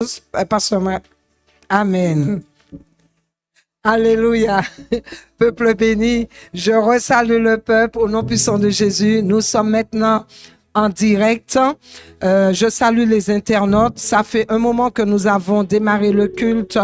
pause, Pasteur Marc. Amen. Alléluia. Peuple béni, je resalue le peuple au nom puissant de Jésus. Nous sommes maintenant en direct. Je salue les internautes. Ça fait un moment que nous avons démarré le culte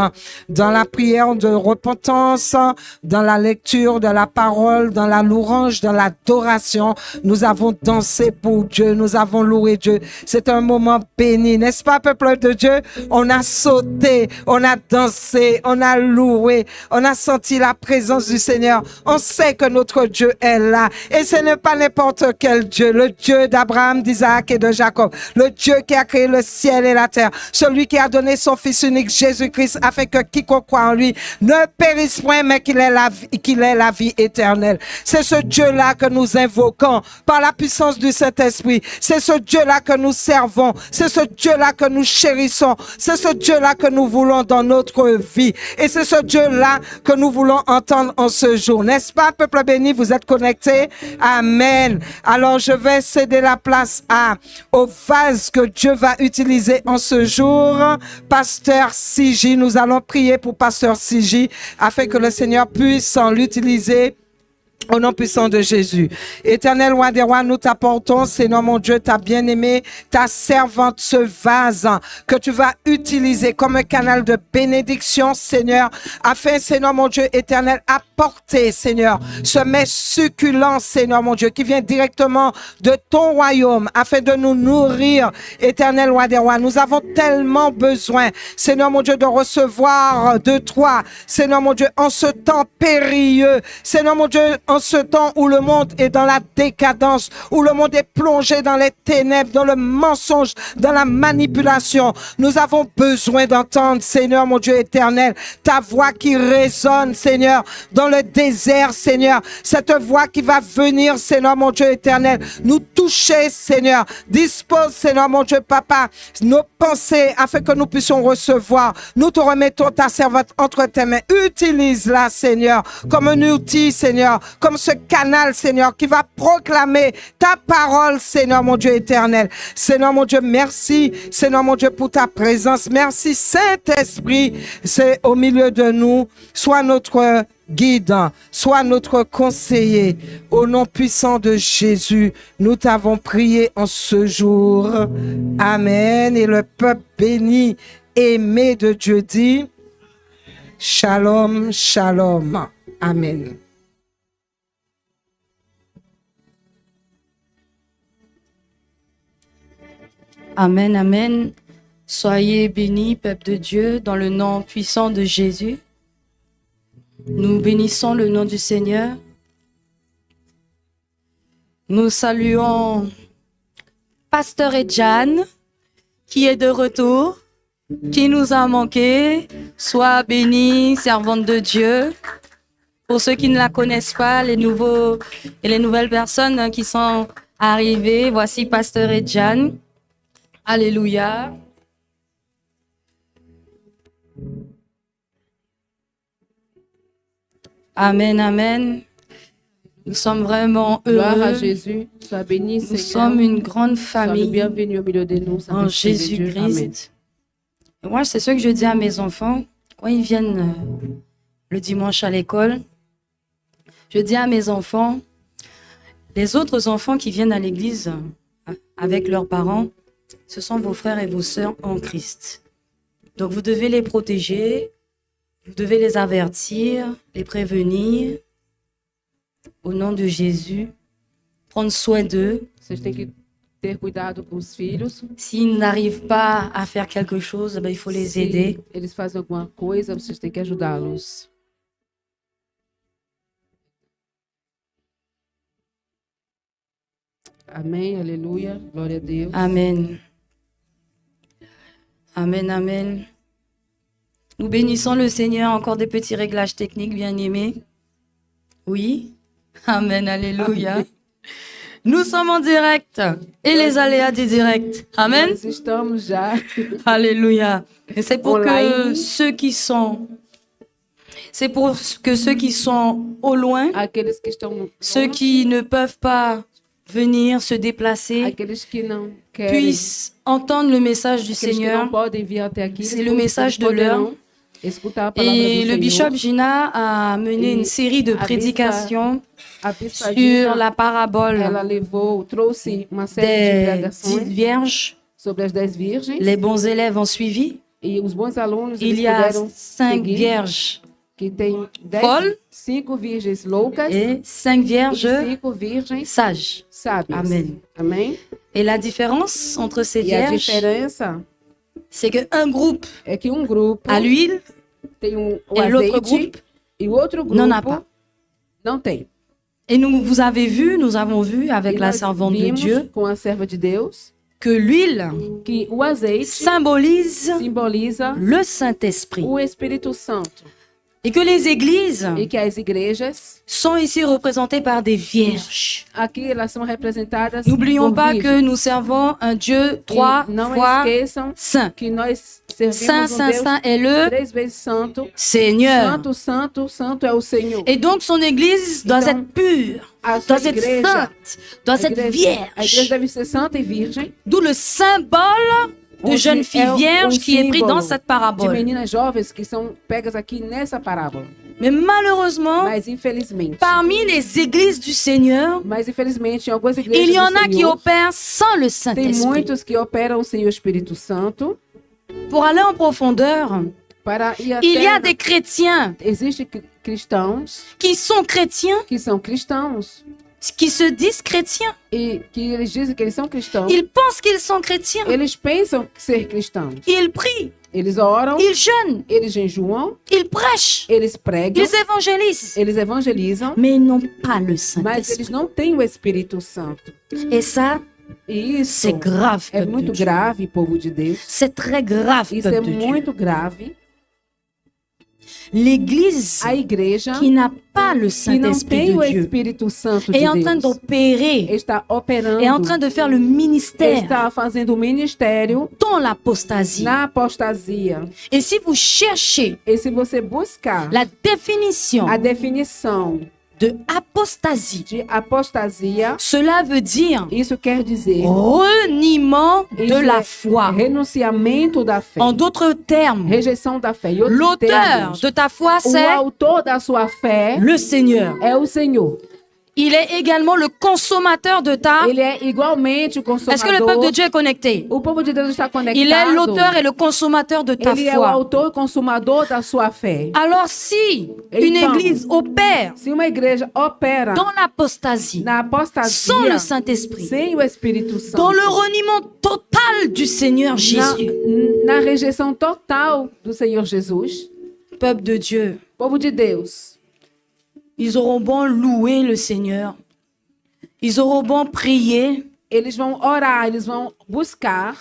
dans la prière de repentance, dans la lecture de la parole, dans la louange, dans l'adoration. Nous avons dansé pour Dieu. Nous avons loué Dieu. C'est un moment béni, n'est-ce pas, peuple de Dieu? On a sauté, on a dansé, on a loué, on a senti la présence du Seigneur. On sait que notre Dieu est là. Et ce n'est pas n'importe quel Dieu, le Dieu d'Abraham, d'Isaac et de Jacob, le Dieu qui a créé le ciel et la terre, celui qui a donné son Fils unique Jésus-Christ afin que quiconque croit en lui ne périsse point mais qu'il ait la vie éternelle. C'est ce Dieu-là que nous invoquons par la puissance du Saint-Esprit. C'est ce Dieu-là que nous servons. C'est ce Dieu-là que nous chérissons. C'est ce Dieu-là que nous voulons dans notre vie. Et c'est ce Dieu-là que nous voulons entendre en ce jour. N'est-ce pas, peuple béni? Vous êtes connectés? Amen. Alors, je vais céder la place au vase que Dieu va utiliser en ce jour. Pasteur Sigi, nous allons prier pour Pasteur Sigi afin que le Seigneur puisse l'utiliser au nom puissant de Jésus. Éternel roi des rois, nous t'apportons, Seigneur mon Dieu, ta bien-aimée, ta servante, ce vase que tu vas utiliser comme un canal de bénédiction, Seigneur, afin, Seigneur mon Dieu éternel, apporter, Seigneur, ce mets succulent, Seigneur mon Dieu, qui vient directement de ton royaume, afin de nous nourrir, éternel roi des rois. Nous avons tellement besoin, Seigneur mon Dieu, de recevoir de toi, Seigneur mon Dieu, en ce temps périlleux, Seigneur mon Dieu, en ce temps où le monde est dans la décadence, où le monde est plongé dans les ténèbres, dans le mensonge, dans la manipulation. Nous avons besoin d'entendre, Seigneur mon Dieu éternel, ta voix qui résonne, Seigneur, dans le désert, Seigneur. Cette voix qui va venir, Seigneur mon Dieu éternel, nous toucher, Seigneur. Dispose, Seigneur mon Dieu, Papa, nos pensées afin que nous puissions recevoir. Nous te remettons ta servante entre tes mains. Utilise-la, Seigneur, comme un outil, Seigneur, comme ce canal, Seigneur, qui va proclamer ta parole, Seigneur mon Dieu éternel. Seigneur mon Dieu, merci, Seigneur mon Dieu, pour ta présence. Merci, Saint-Esprit, c'est au milieu de nous. Sois notre guide, sois notre conseiller. Au nom puissant de Jésus, nous t'avons prié en ce jour. Amen. Et le peuple béni, aimé de Dieu dit, Shalom, Shalom. Amen. Amen, amen. Soyez bénis, peuple de Dieu, dans le nom puissant de Jésus. Nous bénissons le nom du Seigneur. Nous saluons Pasteur Edjan, qui est de retour, qui nous a manqué. Sois béni, servante de Dieu. Pour ceux qui ne la connaissent pas, les nouveaux et les nouvelles personnes qui sont arrivées, voici Pasteur Edjan. Alléluia. Amen, amen. Nous sommes vraiment heureux. Gloire à Jésus. Sois béni, Seigneur. Nous sommes une grande famille. Sois le bienvenu au milieu de nous. En Jésus-Christ. Moi, c'est ce que je dis à mes enfants quand ils viennent le dimanche à l'école. Je dis à mes enfants, les autres enfants qui viennent à l'église avec leurs parents, ce sont vos frères et vos sœurs en Christ. Donc, vous devez les protéger, vous devez les avertir, les prévenir. Au nom de Jésus, prendre soin d'eux. Vocês têm que ter cuidado com os filhos. S'ils n'arrivent pas à faire quelque chose, il faut les aider. Se eles fazem alguma coisa, vocês têm que ajudá-los. Amém, aleluia, glória a Deus. Amen. Amen, amen. Nous bénissons le Seigneur. Encore des petits réglages techniques, bien-aimés. Oui. Amen, alléluia. Amém. Nous sommes en direct et les aléas du direct. Amen. Nós estamos já. Alléluia. Et c'est pour que Online. ceux qui sont au loin, Aqueles que estão ceux qui ne peuvent pas venir, se déplacer, Aqueles que não querem, puissent entendre le message du aqueles que não Seigneur. podem vir até aqui, C'est eles le message de poderão l'heure. escutar a palavra Et do le Senhor. bishop Gina a mené Et une série de a prédications A bispa sur Gina, la parabole ela trouxe uma série de des 10 pregações vierges. sobre as 10 virgens. Les bons élèves ont suivi. E os bons alunos, Il eles y a puderam 5 seguir, vierges que tem folles 5 virgens loucas et 5 e vierges 5 virgens sages. sábias. Amém. Amém? Et la différence entre ces E a vierges, diferença c'est qu'un groupe é que um grupo a l'huile tem o et l'autre azeite groupe e o outro n'en a grupo pas. não tem. Et nous avons vu avec E la nós servante de vimos Dieu com a serva de Deus que l'huile que o azeite symbolise simboliza le Saint-Esprit o Espírito Santo et que les églises e que as igrejas sont ici représentées par des vierges. aqui elas são representadas N'oublions por pas virgens. que nous servons un Dieu E 3 não fois esqueçam saint. que nós Saint, servimos um saint, Deus saint est le 3 vezes santo. Seigneur. Santo, santo, santo é o Senhor. Et donc son église doit Então, être pure, a sua doit être igreja, sainte, doit a être igreja vierge. deve ser santa e virgem. D'où le symbole de onde jeune fille vierge qui est pris dans cette de parabole. meninas jovens que são pegas aqui nessa parábola. Mais malheureusement, Mas infelizmente, parmi les églises du Seigneur, em algumas igrejas il y en do a qui Senhor, opèrent sans le tem Saint-Esprit. muitos que operam sem o Espírito Santo Pour aller en profondeur, para ir il y a até... des chrétiens Existem cristãos qui sont chrétiens, que são cristãos qui se disent chrétiens. e que eles dizem que eles são cristãos. Ils pensent qu'ils sont chrétiens. Eles pensam ser cristãos. Ils prient, Eles oram, ils jeûnent, eles jejuam, ils prêchent, eles pregam, ils évangélisent. eles evangelizam, Mais ils n'ont pas le mas Saint-Esprit. eles não têm o Espírito Santo. Et ça, E isso c'est grave, é peuple de muito Dieu. grave, povo de Deus. C'est très grave, Isso é peuple de Dieu. muito grave. L'église A igreja qui n'a pas le que não Saint-Esprit tem o de Dieu Espírito Santo de est en train Deus d'opérer, está operando, est en train de faire le ministère está fazendo o ministério dans l'apostasie. na apostasia. Et si vous cherchez E se você buscar la définition a definição de apostasie, de apostasia, cela veut dire isso quer dizer reniement de isso la é foi. renunciamento da fé, En d'autres termes, rejeição da fé. E outros l'auteur termos, de ta foi, o c'est autor da sua fé le Seigneur. é o Senhor. Il est également le consommateur de ta... Ele é igualmente o Est-ce que le peuple de consumador. Dieu est connecté? O povo de Deus está conectado. Il est l'auteur et le consommateur de ta Ele é o foi. autor e consumador da sua fé. Alors si une Então, église opère Se uma igreja opera dans l'apostasie, na apostasia sans le Saint-Esprit, sem o Espírito Santo, dans le reniement total du Seigneur Jésus, na rejeição total do Senhor Jesus, peuple de Dieu, povo de Deus, ils auront bon louer le Seigneur, ils auront bon prier, eles vão orar, eles vão buscar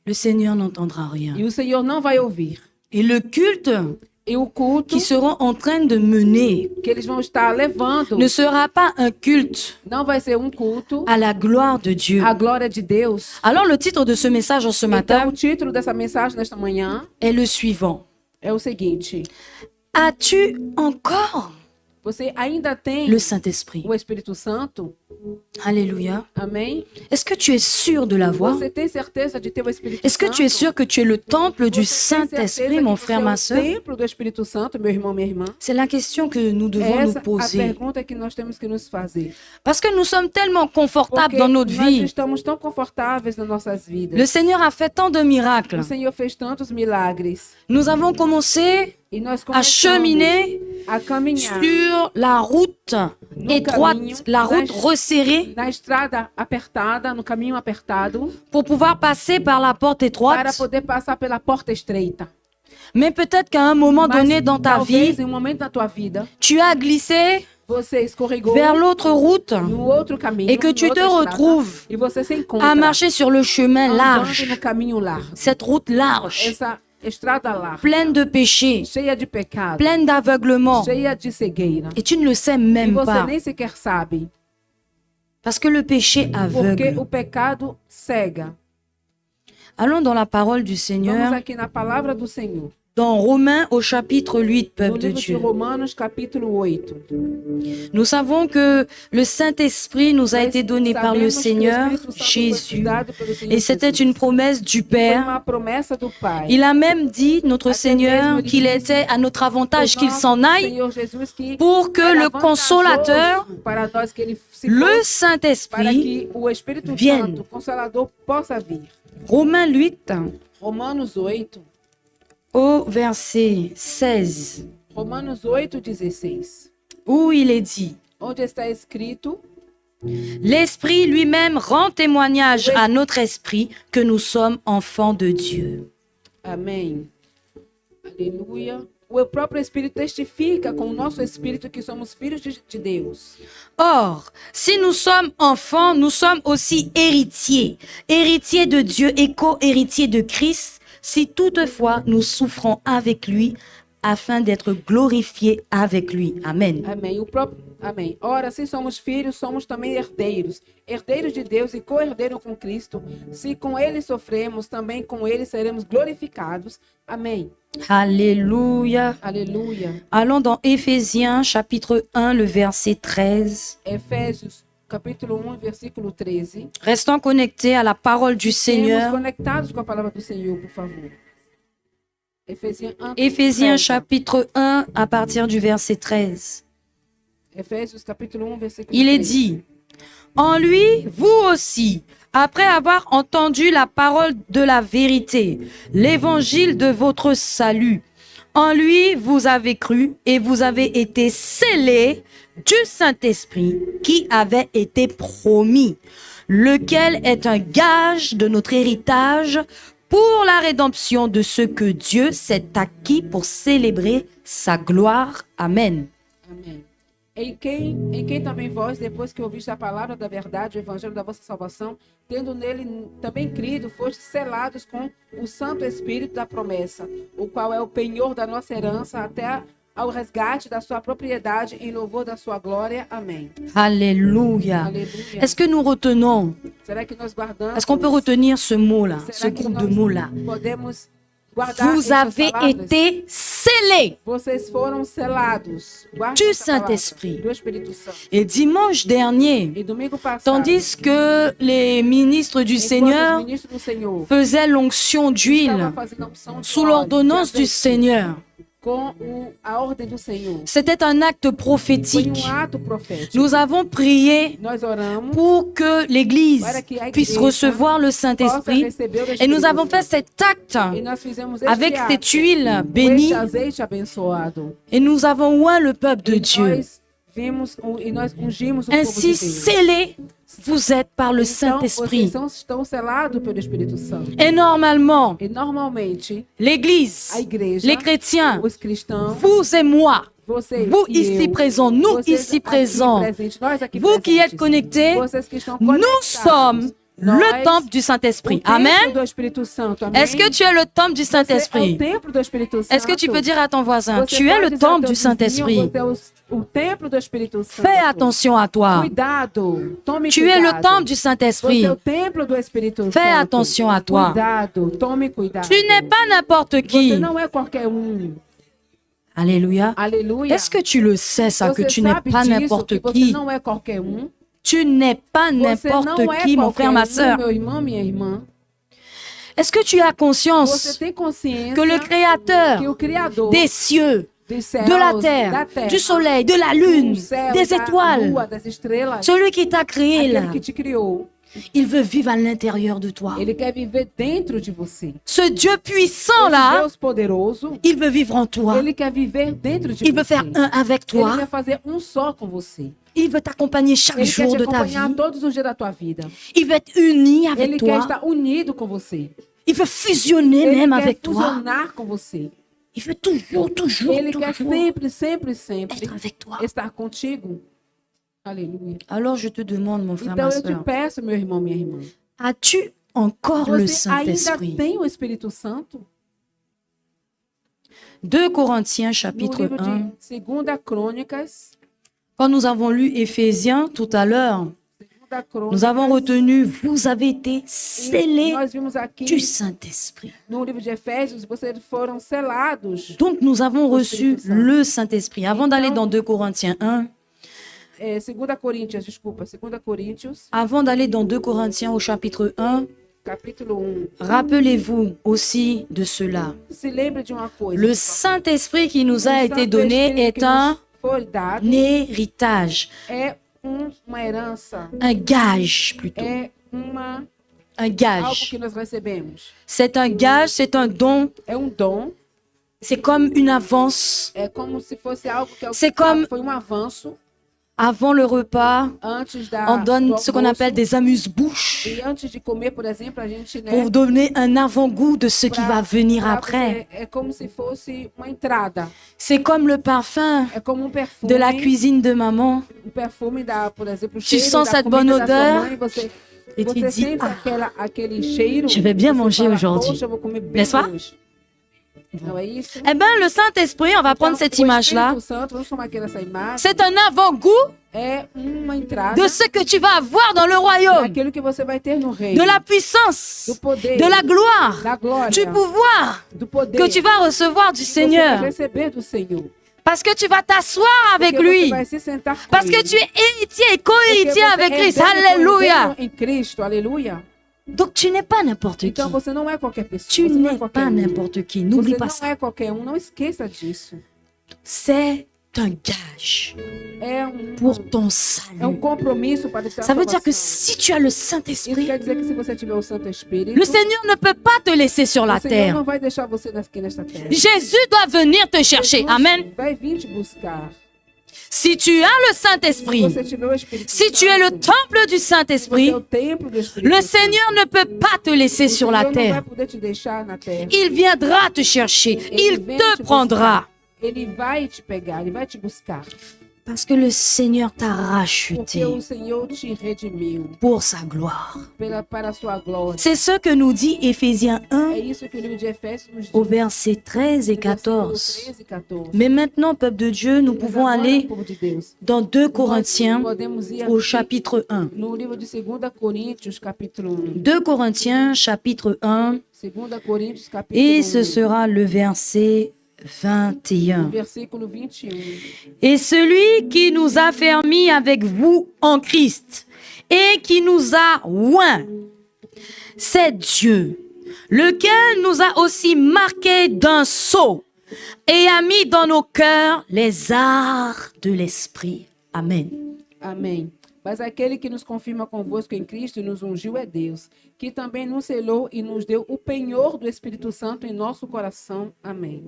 le Seigneur n'entendra rien. e o Senhor não vai ouvir. Et le culte E o culto qu'ils seront en train de mener que eles vão estar levando ne sera pas un culte não vai ser um culto à la gloire de Dieu. à glória de Deus. Alors le titre de ce message en ce Então, matin o título dessa mensagem nesta manhã est le suivant. é o seguinte: As-tu encore você ainda tem le Saint-Esprit? o Espírito Santo? Alléluia. Amém? Est-ce que tu es sûr de l'avoir? Você tem certeza de ter o Espírito Est-ce que Santo? tu es sûr que tu es le temple du Você tem certeza Saint-Esprit, mon que frère, você ma é o soeur? templo do Espírito Santo, meu irmão, minha irmã? C'est la question que nous devons nous Essa é a poser. pergunta que nós temos que nos fazer. Parce que nous sommes tellement confortables Porque dans notre nós vie. estamos tão confortáveis nas nossas vidas. Le Seigneur a fait tant de miracles. O Senhor fez tantos milagres. Nous avons commencé E nós à começamos cheminer a caminhar sur la route No étroite, caminho, la route nas- resserrée, na estrada apertada, no caminho apertado, pour pouvoir passer par la porte para étroite. poder passar pela porta estreita. Mais peut-être qu'à un moment Mas donné dans ta talvez vie, em um momento da tua vida, tu as glissé você escorregou vers l'autre route no outro caminho, et que tu em te outra estrada, retrouves e você se à encontra marcher sur le chemin andando large, no caminho largo. cette route large, Essa estrada larga, pleine de péchés, cheia de pecado, pleine d'aveuglement. cheia de cegueira. Et tu ne le sais E même você pas. nem sequer sabe, Parce que le péché porque aveugle. o pecado cega. Allons dans la parole du Vamos Seigneur, aqui na palavra do Senhor. dans Romains au chapitre 8, No peuple de livro de Dieu. Romanos, capítulo 8. Nous savons que le Saint-Esprit nous a Nós été donné par le sabemos que o Seigneur Espírito Santo foi Jésus. dado pelo Senhor Et c'était Jesus. une promesse du Foi Père. uma promessa do Pai. Il a même dit, notre Até Seigneur, mesmo ele qu'il disse était à notre avantage Foi qu'il nosso s'en aille Senhor Jesus que pour que era le vantajoso Consolateur, para nós que ele se le fosse, para Saint-Esprit, que o Espírito vienne. Santo, o Consolador, possa vir. Romains 8, Romanos 8, au verset 16, Romanos 8:16, où il est dit, onde está escrito: l'Esprit lui-même rend témoignage à notre esprit que nous sommes enfants de Dieu. Amém. Aleluia. O próprio Espírito testifica com o nosso espírito que somos filhos de Deus. Or, si nous sommes enfants, nous sommes aussi héritiers, héritiers de Dieu et co-héritiers de Christ, si toutefois nous souffrons avec lui, afin d'être glorifiés avec lui. Amen. Amém. Amém. Ora, se somos filhos, somos também herdeiros. Herdeiros de Deus e co-herdeiros com Cristo. Se com ele sofremos, também com ele seremos glorificados. Amém. Alléluia. Aleluia. Allons dans Éphésiens chapitre 1, le verset 13. Efésios, capítulo 1, versículo 13. Restons connectés à la parole du Estamos Seigneur. conectados com a palavra do Senhor, por favor. Efésios 1, Éphésiens 13. chapitre 1 à partir du verset 13. Efésios, capítulo 1, versículo Il est 13. dit, en lui, vous aussi, après avoir entendu la parole de la vérité, l'évangile de votre salut, en lui, vous avez cru et vous avez été scellés du Saint-Esprit qui avait été promis, lequel est un gage de notre héritage pour la rédemption de ce que Dieu s'est acquis pour célébrer sa gloire. Amen. Amém. Em quem também vós, depois que ouviste a palavra da verdade, o evangelho da vossa salvação, tendo nele também crido, fostes selados com o Santo Espírito da promessa, o qual é o penhor da nossa herança até ao resgate da sua propriedade em louvor da sua glória. Amém. Alléluia. Aleluia. Est-ce que nous retenons, Será que nós guardamos? est-ce qu'on peut retenir ce mot-là, ce Será que groupe de nós mots-là? podemos guardar Vous essas avez palavras? été scellés. Vocês foram selados. Guarda Du essa palavra, Saint-Esprit. do Espírito Santo. Et dimanche dernier, E domingo passado, tandis que les ministres du enquanto Seigneur os ministros do Senhor faisaient l'onction d'huile estavam fazendo a unção de sous óleo, l'ordonnance de du azeite, Seigneur, com a ordem do Senhor. c'était un acte Foi prophétique. ato profético. Nous avons prié Nós oramos pour que l'Église para que a puisse igreja recevoir le possa Saint-Esprit. receber o Et Espírito nous avons fait Santo. cet acte E nós fizemos avec este cette ato, huile com bénie este azeite abençoado. et nous avons oint le peuple de E Dieu. nós vimos e nós ungimos o povo Ainsi de Deus. scellés, vous êtes par le Então, Saint-Esprit. vocês estão selados pelo Espírito Santo. Et normalement, E normalmente, l'Église, a igreja, les chrétiens, os cristãos, vous et moi, vocês vous e ici eu, présents, nous vocês ici aqui présents, presentes, nós aqui vous qui êtes presentes, connectés, vocês que estão nous conectados, sommes nós, le temple du Saint-Esprit. o templo Amen. do Espírito Santo. Amém? Est-ce que tu es le temple du Você é o Saint-Esprit? templo do Espírito Santo. Est-ce que tu peux dire à ton voisin, Você tu es pode le dizer ao temple teu du vizinho, Saint-Esprit? Você é o templo do Espírito Santo. Fais attention à toi. Cuidado, tome Tu es cuidado. le temple du Você Saint-Esprit. é o templo do Espírito Fais Santo. attention à toi. Cuidado, tome cuidado. Tu n'es pas n'importe qui. Você não é qualquer Alléluia. Aleluia. Est-ce que tu le sais ça, que Você tu n'es sabe pas disso, n'importe que você qui? não é qualquer Tu n'es pas Você n'importe não é qui, mon qualquer frère, ma sœur. meu irmão, minha irmã. Est-ce que tu as Você conscience tem consciência que le Créateur que o Criador des cieux, dos céus, de la da terre, terra, du soleil, de la do lune, céu, des da étoiles, lua, das estrelas, celui qui t'a créé là, aquele que te criou, il veut vivre à l'intérieur de toi. ele quer viver dentro de você. Ce Dieu puissant Esse là, Deus poderoso, il veut vivre en toi. ele quer viver dentro de Il veut você. faire un avec Ele toi. quer fazer só com você. Il veut t'accompagner chaque Ele quer jour te de ta vie. acompanhar todos os dias da tua vida. Il veut être uni avec Ele quer toi. estar unido com você. Il veut fusionner Ele même quer avec toi. fusionar com você. Il veut toujours, toujours, Ele quer toujours sempre, sempre, sempre être avec toi. estar contigo. Aleluia. Alors je te demande, mon frère, Então ma eu te soeur, peço, meu irmão, minha irmã. as-tu encore le Você ainda Saint-Esprit? tem o Espírito Santo? 2 Corinthiens No chapitre livro 1. de 2 Crônicas, Quand nous avons lu Éphésiens tout à l'heure, da crônica. nous avons retenu, vous avez été scellés Nós vimos aqui du Saint-Esprit. no livro de Efésios, vocês foram selados. Donc, nous avons reçu Esprit Saint. le Saint-Esprit. Avant d'aller dans 2 Corinthiens 1, 2 Coríntios, desculpa, 2 Coríntios, avant d'aller dans 2 Corinthiens au chapitre 1, capítulo 1. rappelez-vous aussi de cela. Se lembre de uma coisa. Le Saint-Esprit qui nous a O été Santo donné Espírito est que un nos foi dado héritage, é uma herança, un gage plutôt, é un algo gage. que nós recebemos. C'est un gage, c'est un don, É dom, c'est comme une avance. é como se fosse algo que C'est comme- foi avanço Avant le repas, antes da on donne do ce qu'on almoço. appelle des amuse-bouches E antes de comer, por exemplo, a gente, né, pour donner un avant-goût de ce qui va venir pra après. você- é como se fosse uma entrada. C'est comme le parfum É como perfume. de la cuisine de maman. Perfume da, por exemplo, o Tu cheiro sens da cette comida bonne da sua odeur mãe, você et tu você dis, sente ah, aquele cheiro. je vais bien você manger fala, aujourd'hui. Poxa, eu vou comer bem N'est-ce pas? hoje. Não é isso? eh bien, le Saint-Esprit, on va prendre cette o image-là, Espírito Santo, vamos tomar aqui essa imagem. c'est un avant-goût É uma entrada de ce que tu vas avoir dans le royaume, daquilo que você vai ter no reino. de la puissance, do poder, de la gloire, da glória, du pouvoir do poder que tu vas recevoir du que você vai Seigneur. receber do Senhor. Parce que tu vas t'asseoir avec Porque você lui. vai se sentar com Parce que ele. tu es héritier et Porque co-héritier você avec é Christ. herdeiro Alléluia. em Cristo, aleluia. Donc tu n'es pas n'importe qui. Então você não é qualquer pessoa. Tu você não é n'es qualquer pas um. n'importe qui. N'oublie Você pas não ça. é qualquer um, não esqueça disso. C'est un gage É pour ton é um salut. compromisso para ter Ça veut dire que salvação. si tu as le Isso Saint-Esprit, quer dizer que se você tiver o Santo Espírito, le Seigneur ne peut pas te laisser sur la o Senhor não terre. vai deixar você aqui nesta terra. Jésus doit venir te chercher. Jesus Amen. vai vir te buscar. Si tu as le Se Saint-Esprit, você tiver o Espírito si tu es le Santo, temple du se você é Saint-Esprit, o templo do Espírito le Santo, Seigneur ne peut pas te laisser o sur la Senhor não vai terre. poder te deixar na terra. Il viendra te chercher. Il vem te te prendra. buscar. Ele vai te pegar, ele vai te buscar. Parce que le Seigneur t'a Porque racheté o Senhor te redimiu pour sa gloire. para a sua glória. C'est ce que nous dit Éphésiens 1 É isso que o livro de Efésios nos diz. au verset 13 et no versículo 14. 13 e 14. Mais maintenant, peuple de Dieu, nous Mas pouvons agora, aller povo de Deus, dans 2 nós Corinthiens podemos ir au aqui chapitre 1. no livro de 2 Coríntios, capítulo 1. 2 Corinthiens, chapitre 1, 2 Coríntios, capítulo et 1. ce sera le verset 21. Versículo 21. Et celui qui nous a fermis avec vous en Christ et qui nous a oints, c'est Dieu, lequel nous a aussi marqués d'un sceau et a mis dans nos cœurs les arts de l'esprit. Amen. Amém. Mas aquele que nos confirma convosco em Cristo e nos ungiu é Deus, que também nos selou e nos deu o penhor do Espírito Santo em nosso coração. Amém.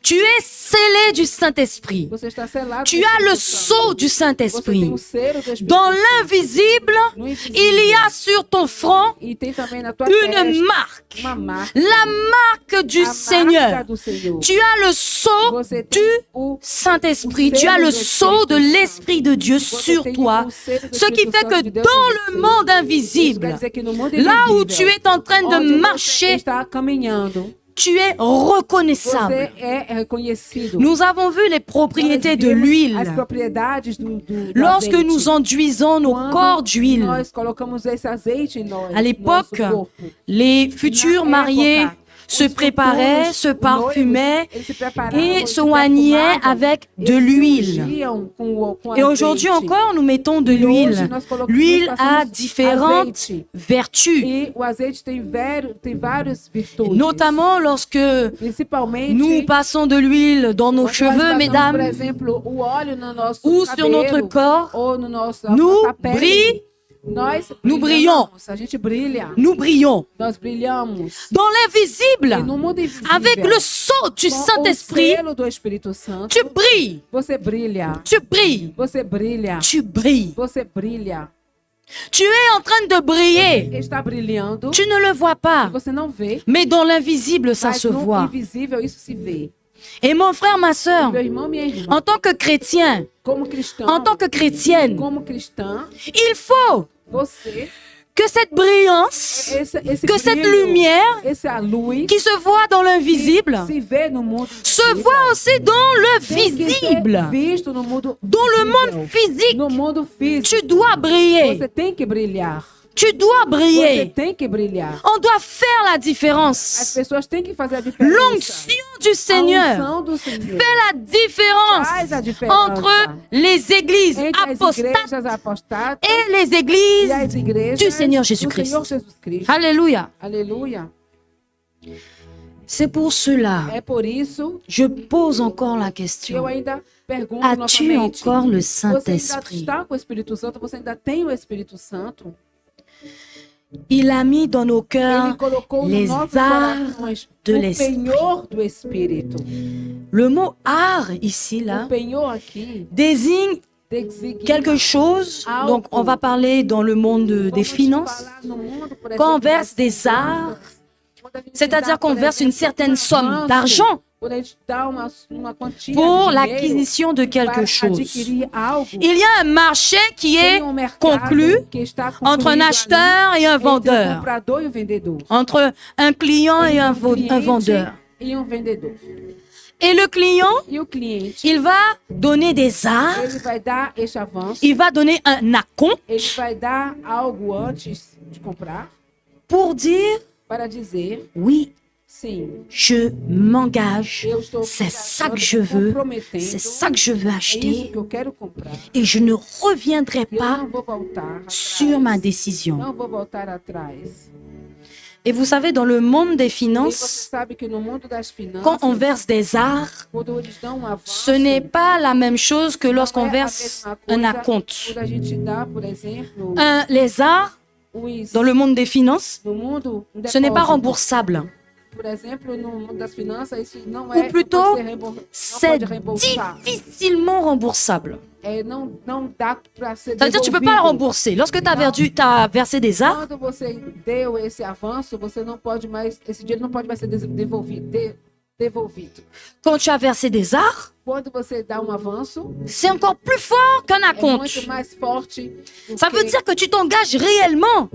Tu es scellé du Saint-Esprit. Você está selado. Tu do as le Espírito Santo. sceau du Você tem Saint-Esprit. o selo do Espírito Dans Santo. l'invisible, No invisível. il y a sur ton front E tem também na tua une testa marque. uma marca. La marque du a marca Seigneur. do Senhor. Tu as le sceau Você du tem o Saint-Esprit. o Tu as selo le do sceau de Espírito l'Esprit de Dieu Você sur tem toi. o selo do Ce qui Espírito fait Santo que de Deus dans em le você. monde Isso quer invisible, dizer que no mundo là où invisível, tu es en train de onde você marcher, está caminhando, tu es reconnaissable. você é reconhecido. Nous avons vu les propriétés Nós de vemos l'huile. as propriedades do Lorsque azeite. nous enduisons nos Quando corps d'huile, nós colocamos esse azeite em nós, à l'époque, nosso corpo. les futurs Na mariés época, se os préparaient, futuros se noivos, parfumaient eles se preparavam, et eles se oignaient perfumavam, avec de eles se l'huile. ungiam com Et aujourd'hui azeite. encore, nous mettons de E hoje l'huile. nós colocamos- L'huile nós a passamos différentes azeite. vertus, E o azeite tem várias virtudes. notamment lorsque Principalmente, nous passons de l'huile dans nos quando nós cheveux, passamos, por mesdames, exemplo, o óleo no nosso ou sur cabelo, notre corps, ou no nosso nous nossa pele. Nous brillons. A gente brilha. nous brillons. Nós brilhamos. Dans E l'invisible, no mundo invisível, avec le sceau du com Saint-Esprit, o selo do Espírito Santo, tu brilles, você brilha. tu brilles, Você brilha. tu brilles. Você brilha. Tu es en train de briller. Está brilhando. Tu ne le vois pas, Você não vê. mais dans l'invisible, ça Mas se no voit. invisível isso se vê. Et mon frère, ma sœur, Meu irmão, minha irmã, en tant que chrétien, como cristão, en tant que chrétienne, como cristã, il faut você que cette brillance, esse que cette brilho, lumière essa luz qui se voit dans l'invisible, se vê no mundo se invisível, voit aussi dans le tem que ser visible. visto no mundo Dans le monde visível. physique, No mundo físico, tu dois briller. você tem que brilhar. Tu dois Você briller. tem que brilhar. On doit faire la As différence. pessoas têm que fazer a diferença. L'onction du A Seigneur unção do Senhor fait la différence faz a diferença entre les églises entre as apostates igrejas apostatas et les e églises as igrejas du Seigneur do Jésus-Christ. Senhor Jesus Cristo. Alléluia. Aleluia. C'est pour cela, É por isso je pose encore la que eu question. ainda pergunto As-tu novamente. encore le Você ainda Saint-Esprit? está com o Espírito Santo? Você ainda tem o Espírito Santo? Il a mis dans nos Ele cœurs colocou no les nossos arts corações de o l'esprit. penhor do Espírito. Le mot art ici, O là, penhor aqui désigne designa quelque chose. Donc, on va parler dans le monde des vamos finances. falar no mundo, por Quand on exemplo, verse das des finanças. arts, Quando a gente c'est-à-dire dá, qu'on por verse une exemplo, certaine um somme avanço, d'argent quando a gente dá uma quantia pour de dinheiro l'acquisition de quelque para chose. adquirir algo, Il y a un marché qui est tem mercado conclu que está entre un concluído acheteur et un ali entre o vendeur, comprador e o vendedor. entre un client et un Cliente vendeur. e vendedor. Et le client, E o cliente, il va donner des arts, ele vai dar este avanço, il va donner un acompte ele vai dar algo antes de comprar pour dire para dizer, oui, sim, je m'engage, eu estou c'est ça que me je veux, comprometendo, c'est ça que je veux é isso acheter que eu quero comprar. et je ne reviendrai Eu pas não vou voltar sur ma atrás. décision. Não vou voltar atrás. Et vous savez, dans le monde des E você finances, sabe que no mundo das quand on finanças, verse des arts, quando eles dão um avanço, ce n'est pas la même chose que não lorsqu'on é a verse mesma un coisa acompte. quando a gente dá, por exemplo, Les arts, os, dans le monde des finances, no mundo, um ce n'est pas depósito. remboursable. Por exemplo, no mundo das finanças, isso não Ou é, plutôt, não pode ser não C'est pode reembolsar. difficilement remboursable. É, não dá para ser Ça veut dire que tu ne peux pas le devolvido. rembourser. Lorsque tu as versé des arts, Quando você deu esse avanço, você não pode mais, esse dinheiro não pode mais ser devolvido. quand tu as versé des arts, Quando você dá um avanço, c'est encore plus fort qu'un é acompte. muito mais forte. do Ça veut que- dire que tu t'engages réellement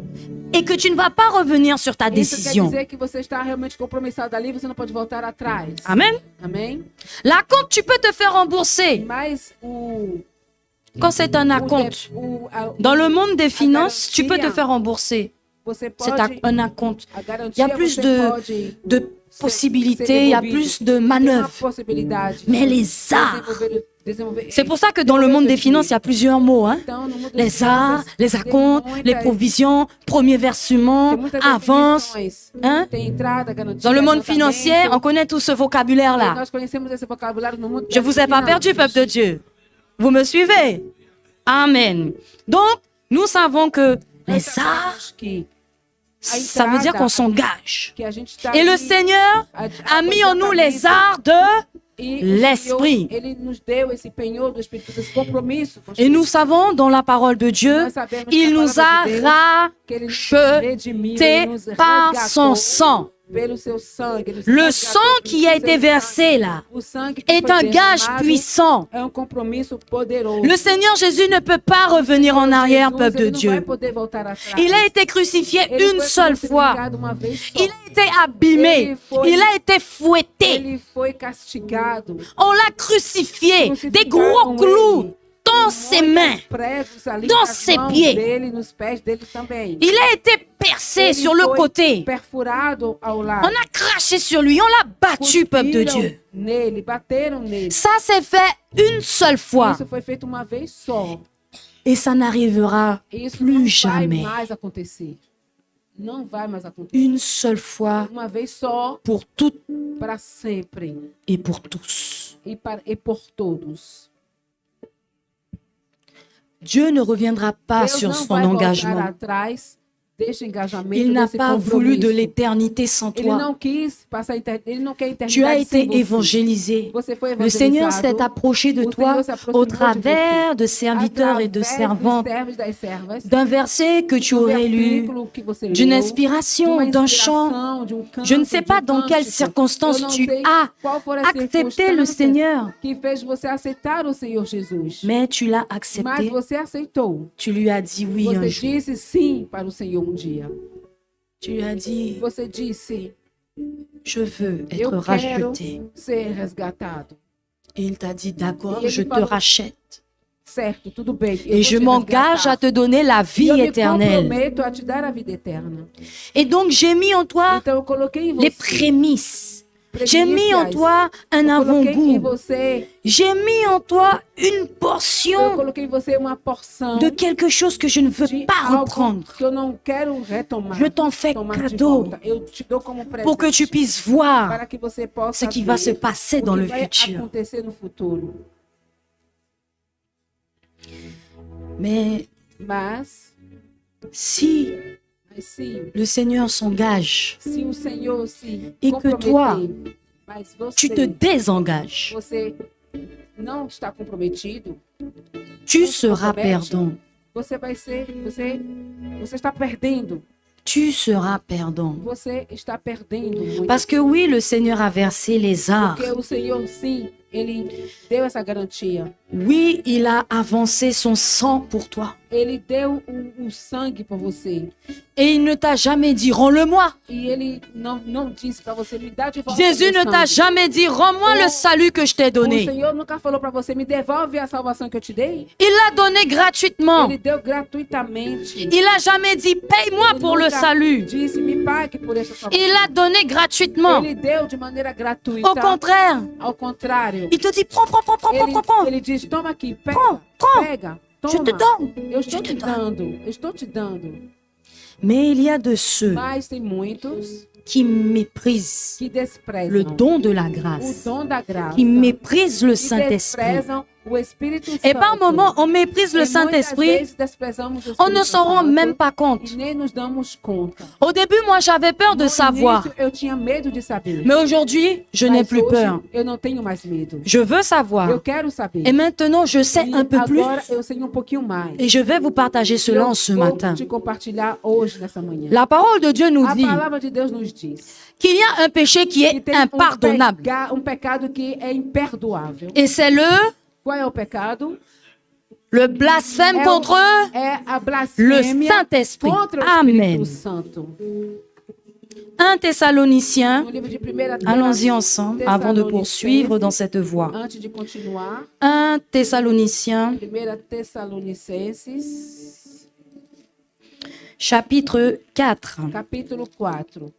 et que tu ne vas pas revenir sur ta Isso quer décision. dizer que você está realmente compromissado ali, você não pode voltar atrás. Amen. Amém? L'acompte, tu peux te faire rembourser Mas o quand c'est un acompte. Dans le monde des finances, tu peux te faire rembourser. você C'est pode un acompte. a Il y garantia a plus você de, pode de possibilités, il y a plus de tem uma manœuvres. possibilidade Mais de les arts, desenvolver. c'est pour ça que dans le monde des finances, il y a plusieurs mots. Hein? Então, no mundo das Les arts, finanças, les tem acomptes, les muitas- provisions, premier versement, tem muitas avance. definições. Hein? Tem entrada, garantia, Dans le monde adiantamento. financier, on connaît tout ce E vocabulaire-là. nós conhecemos esse vocabulário no mundo Je das vous ai pas perdu, finanças. peuple de Dieu. Vous me suivez? Amen. Donc, nous savons que Nós les arts, sabemos que ça veut dire qu'on s'engage. que a gente está Et le ali, Seigneur a mis en nous les arts de... e o l'esprit. Senhor, ele nos deu esse penhor do Espírito, esse compromisso com o Et nous Espírito. savons dans la parole de Dieu, Nós sabemos il que a nous palavra a de Deus, que ele nos redimiu, ele nos par son resgatou sang. pelo seu sangue. Ele nos Le resgatou sang pelo qui a seu été sangue. versé là O sangue que est foi un gage derramado puissant. é compromisso poderoso. Le Seigneur Jésus ne peut pas revenir en arrière, Jesus, peuple de ele não vai Dieu. poder voltar atrás. Il a été crucifié Ele une foi seule fois. crucificado uma vez só. Il a été abîmé. Il a été fouetté. Ele foi castigado. On l'a crucifié. Des gros Crucificaram clous ele. dans ses mains. Pregos ali Dans nas ses mãos pieds. dele, nos pés dele também. Il a été percé Ele sur le foi côté. perfurado ao On lado. a craché sur lui. On l'a battu, peuple de Cuspiram Dieu. nele, bateram nele. Ça s'est fait une seule fois. Isso foi feito uma vez só. Et ça n'arrivera Isso não plus vai jamais. mais acontecer. Não vai mais acontecer. Une seule fois Uma vez só, pour toutes para sempre. et pour tous. E por todos. Dieu ne reviendra pas Deus sur não son vai voltar engagement. atrás desse engajamento, Il n'a desse pas voulu de compromisso. l'éternité sans Ele toi. não quis passar, ele não quer eternidade Tu as sem été você. évangélisé. Você foi Le Seigneur s'est evangelizado approché de O toi Senhor se aproximou au de travers de serviteurs et de através dos servants, servos e das servas, d'un verset que tu do aurais lu, versículo que você d'une leu, inspiration, de uma d'un chant. inspiração, de um canto, Je ne sais de pas um dans quelles cântico. circonstances Eu não tu sei as qual foram as accepté le circunstâncias Seigneur, que fez você aceitar o Senhor Jesus. mais tu l'as Mas accepté. você aceitou. Tu lui as dit oui un Você jour. disse sim para o Senhor um dia. Tu lui as dit, Você disse, je veux être eu quero racheté. ser resgatado. Et il t'a dit, d'accord, Et il je te falou- rachète. Certo, tudo bem. Eu Et vou je te m'engage à resgatar. te donner la E vie eu me éternelle. comprometo a te dar a vida eterna. Et donc, j'ai mis en toi Então eu coloquei em les você prémices. J'ai mis en premissas. toi un Eu coloquei em avant-goût. você, J'ai mis en toi une eu portion coloquei em você uma porção de quelque chose que je ne veux de pas algo reprendre. que eu não quero retomar. Je t'en fais Tomar de cadeau volta. Eu te dou como presente pour que tu puisses voir para que você possa ce qui va se ver passer o dans que le vai futur. acontecer no futuro. Mais Mas si se le Seigneur s'engage o Senhor se E que toi, comprometer, mas tu te désengages, você não está comprometido, tu seras perdant. você vai ser, você está perdendo. Tu seras perdant. Você está perdendo muito. Parce que oui, le Seigneur a versé les arts. Porque o Senhor, sim, Ele deu essa garantia. Oui, il a avancé son sang pour toi. Ele deu o sangue por você. Et il ne t'a jamais dit, rends-le-moi. E Ele não disse para você, me dá de volta Jésus meu ne t'a sangue. jamais dit, rends-moi le salut que je t'ai O donné. Senhor nunca falou para você, me devolve a salvação que eu te dei. Il l'a donné gratuitement. Ele deu gratuitamente. Il a jamais dit, paye-moi Ele pour le nunca salut. disse, me pague por essa salvação. Il l'a donné gratuitement. Ele deu de maneira gratuita. Au contraire, Ao contrário. il te dit, prends, prends, prends, prends, prends, prends. Ele diz, toma aqui, pega, Prends. pega, Je toma. te donne. Eu estou Je te te dando, eu estou te dando. Mais il y a de ceux Mas tem muitos qui méprisent que desprezam le don de la o grâce, dom da graça. qui méprisent le Que Saint-Esprit. desprezam o Espírito Santo. Et par moments, on méprise le E muitas Saint-Esprit, vezes desprezamos o on ne Espírito s'en rend Santo même pas compte. E nem nos damos conta. Au début, moi, j'avais peur de No savoir. início, eu tinha medo de saber. Mais aujourd'hui, je n'ai Mas plus hoje, peur. eu não tenho mais medo. Je veux savoir. Eu quero saber. Et maintenant, je sais E un peu plus. agora eu sei um pouquinho mais. Et je vais vous partager cela en ce Eu vou matin. te compartilhar hoje, nessa manhã. La parole de Dieu nous A dit palavra de Deus nos diz qu'il y a un péché qui que est tem impardonnable. pecado que é imperdoável. Et c'est Qual é o pecado? le blasphème É, contre é a le blasfêmia Saint-Esprit. contra o Amen. Espírito Santo. 1 Thessaloniciens, No livro de 1 allons-y ensemble avant de poursuivre dans cette voie. Antes de continuar, 1 Thessaloniciens, 1 Tessalonicenses, chapitre 4, capítulo 4,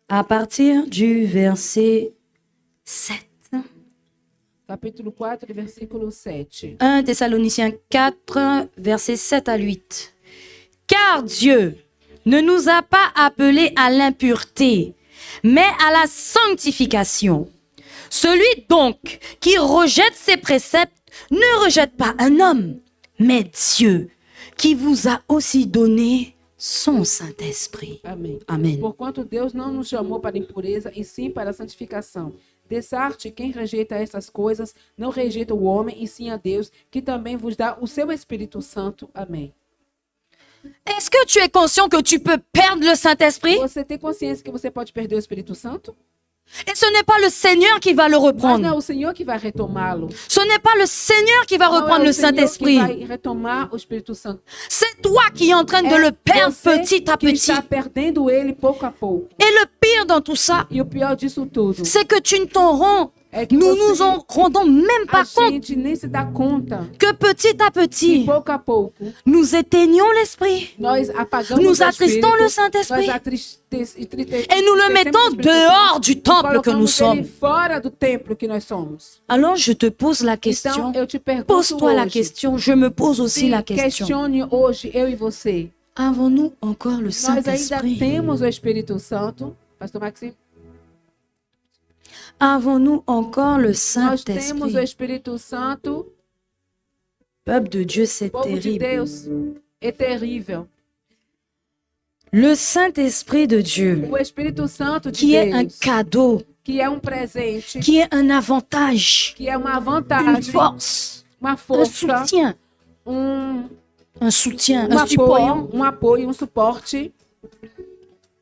à partir du verset 7. capítulo 4, versículo 7. 1 Thessaloniciens 4, versets 7 à 8. Car Dieu ne nous a pas appelés à l'impureté, mais à la sanctification. Celui donc qui rejette ses préceptes ne rejette pas un homme, mais Dieu, qui vous a aussi donné son Saint-Esprit. Amém. Amen. Porquanto Deus não nos chamou para a impureza, e sim para a santificação. Dessarte, quem rejeita essas coisas, não rejeita o homem, e sim a Deus, que também vos dá o seu Espírito Santo. Amém. Est-ce que tu es conscient que tu peux perdre le Saint-Esprit? Você tem consciência que você pode perder o Espírito Santo? Et ce n'est pas le Seigneur qui va le Mas não é reprendre. o Senhor que vai retomá-lo. Ce n'est pas le Seigneur qui va Não é reprendre o le Senhor que Saint-Esprit. vai retomar o Espírito Santo. C'est toi qui es en train de le perdre você petit à que petit. está perdendo ele pouco a pouco. Et le pire dans tout ça, E o pior disso tudo c'est que tu ne t'en rends, é que nous você, nous en rendons même a pas compte gente nem se dá conta que petit à que petit, pouco a pouco nous éteignons l'esprit. nós apagamos Nous o attristons le Espírito, Saint-Esprit. et Et nous le mettons dehors du temple que nous sommes. fora do templo que nós somos. Alors je te pose la question, Então eu te pergunto pose-toi la hoje, question, je me pose aussi se la question. questione hoje, eu e você. Avons-nous encore le Nós ainda Saint-Esprit? temos o Espírito Santo, Pastor Maxi? Avons-nous encore le Nós temos o Saint-Esprit? Espírito Santo. Peuple de Dieu, c'est O povo de terrible. Deus é terrível. Le Saint-Esprit de Dieu, O Espírito Santo de qui est un Deus, cadeau, que é presente, qui est un avantage, que é uma une vantagem, force, uma un força, soutien, um un apoio, support. um suporte.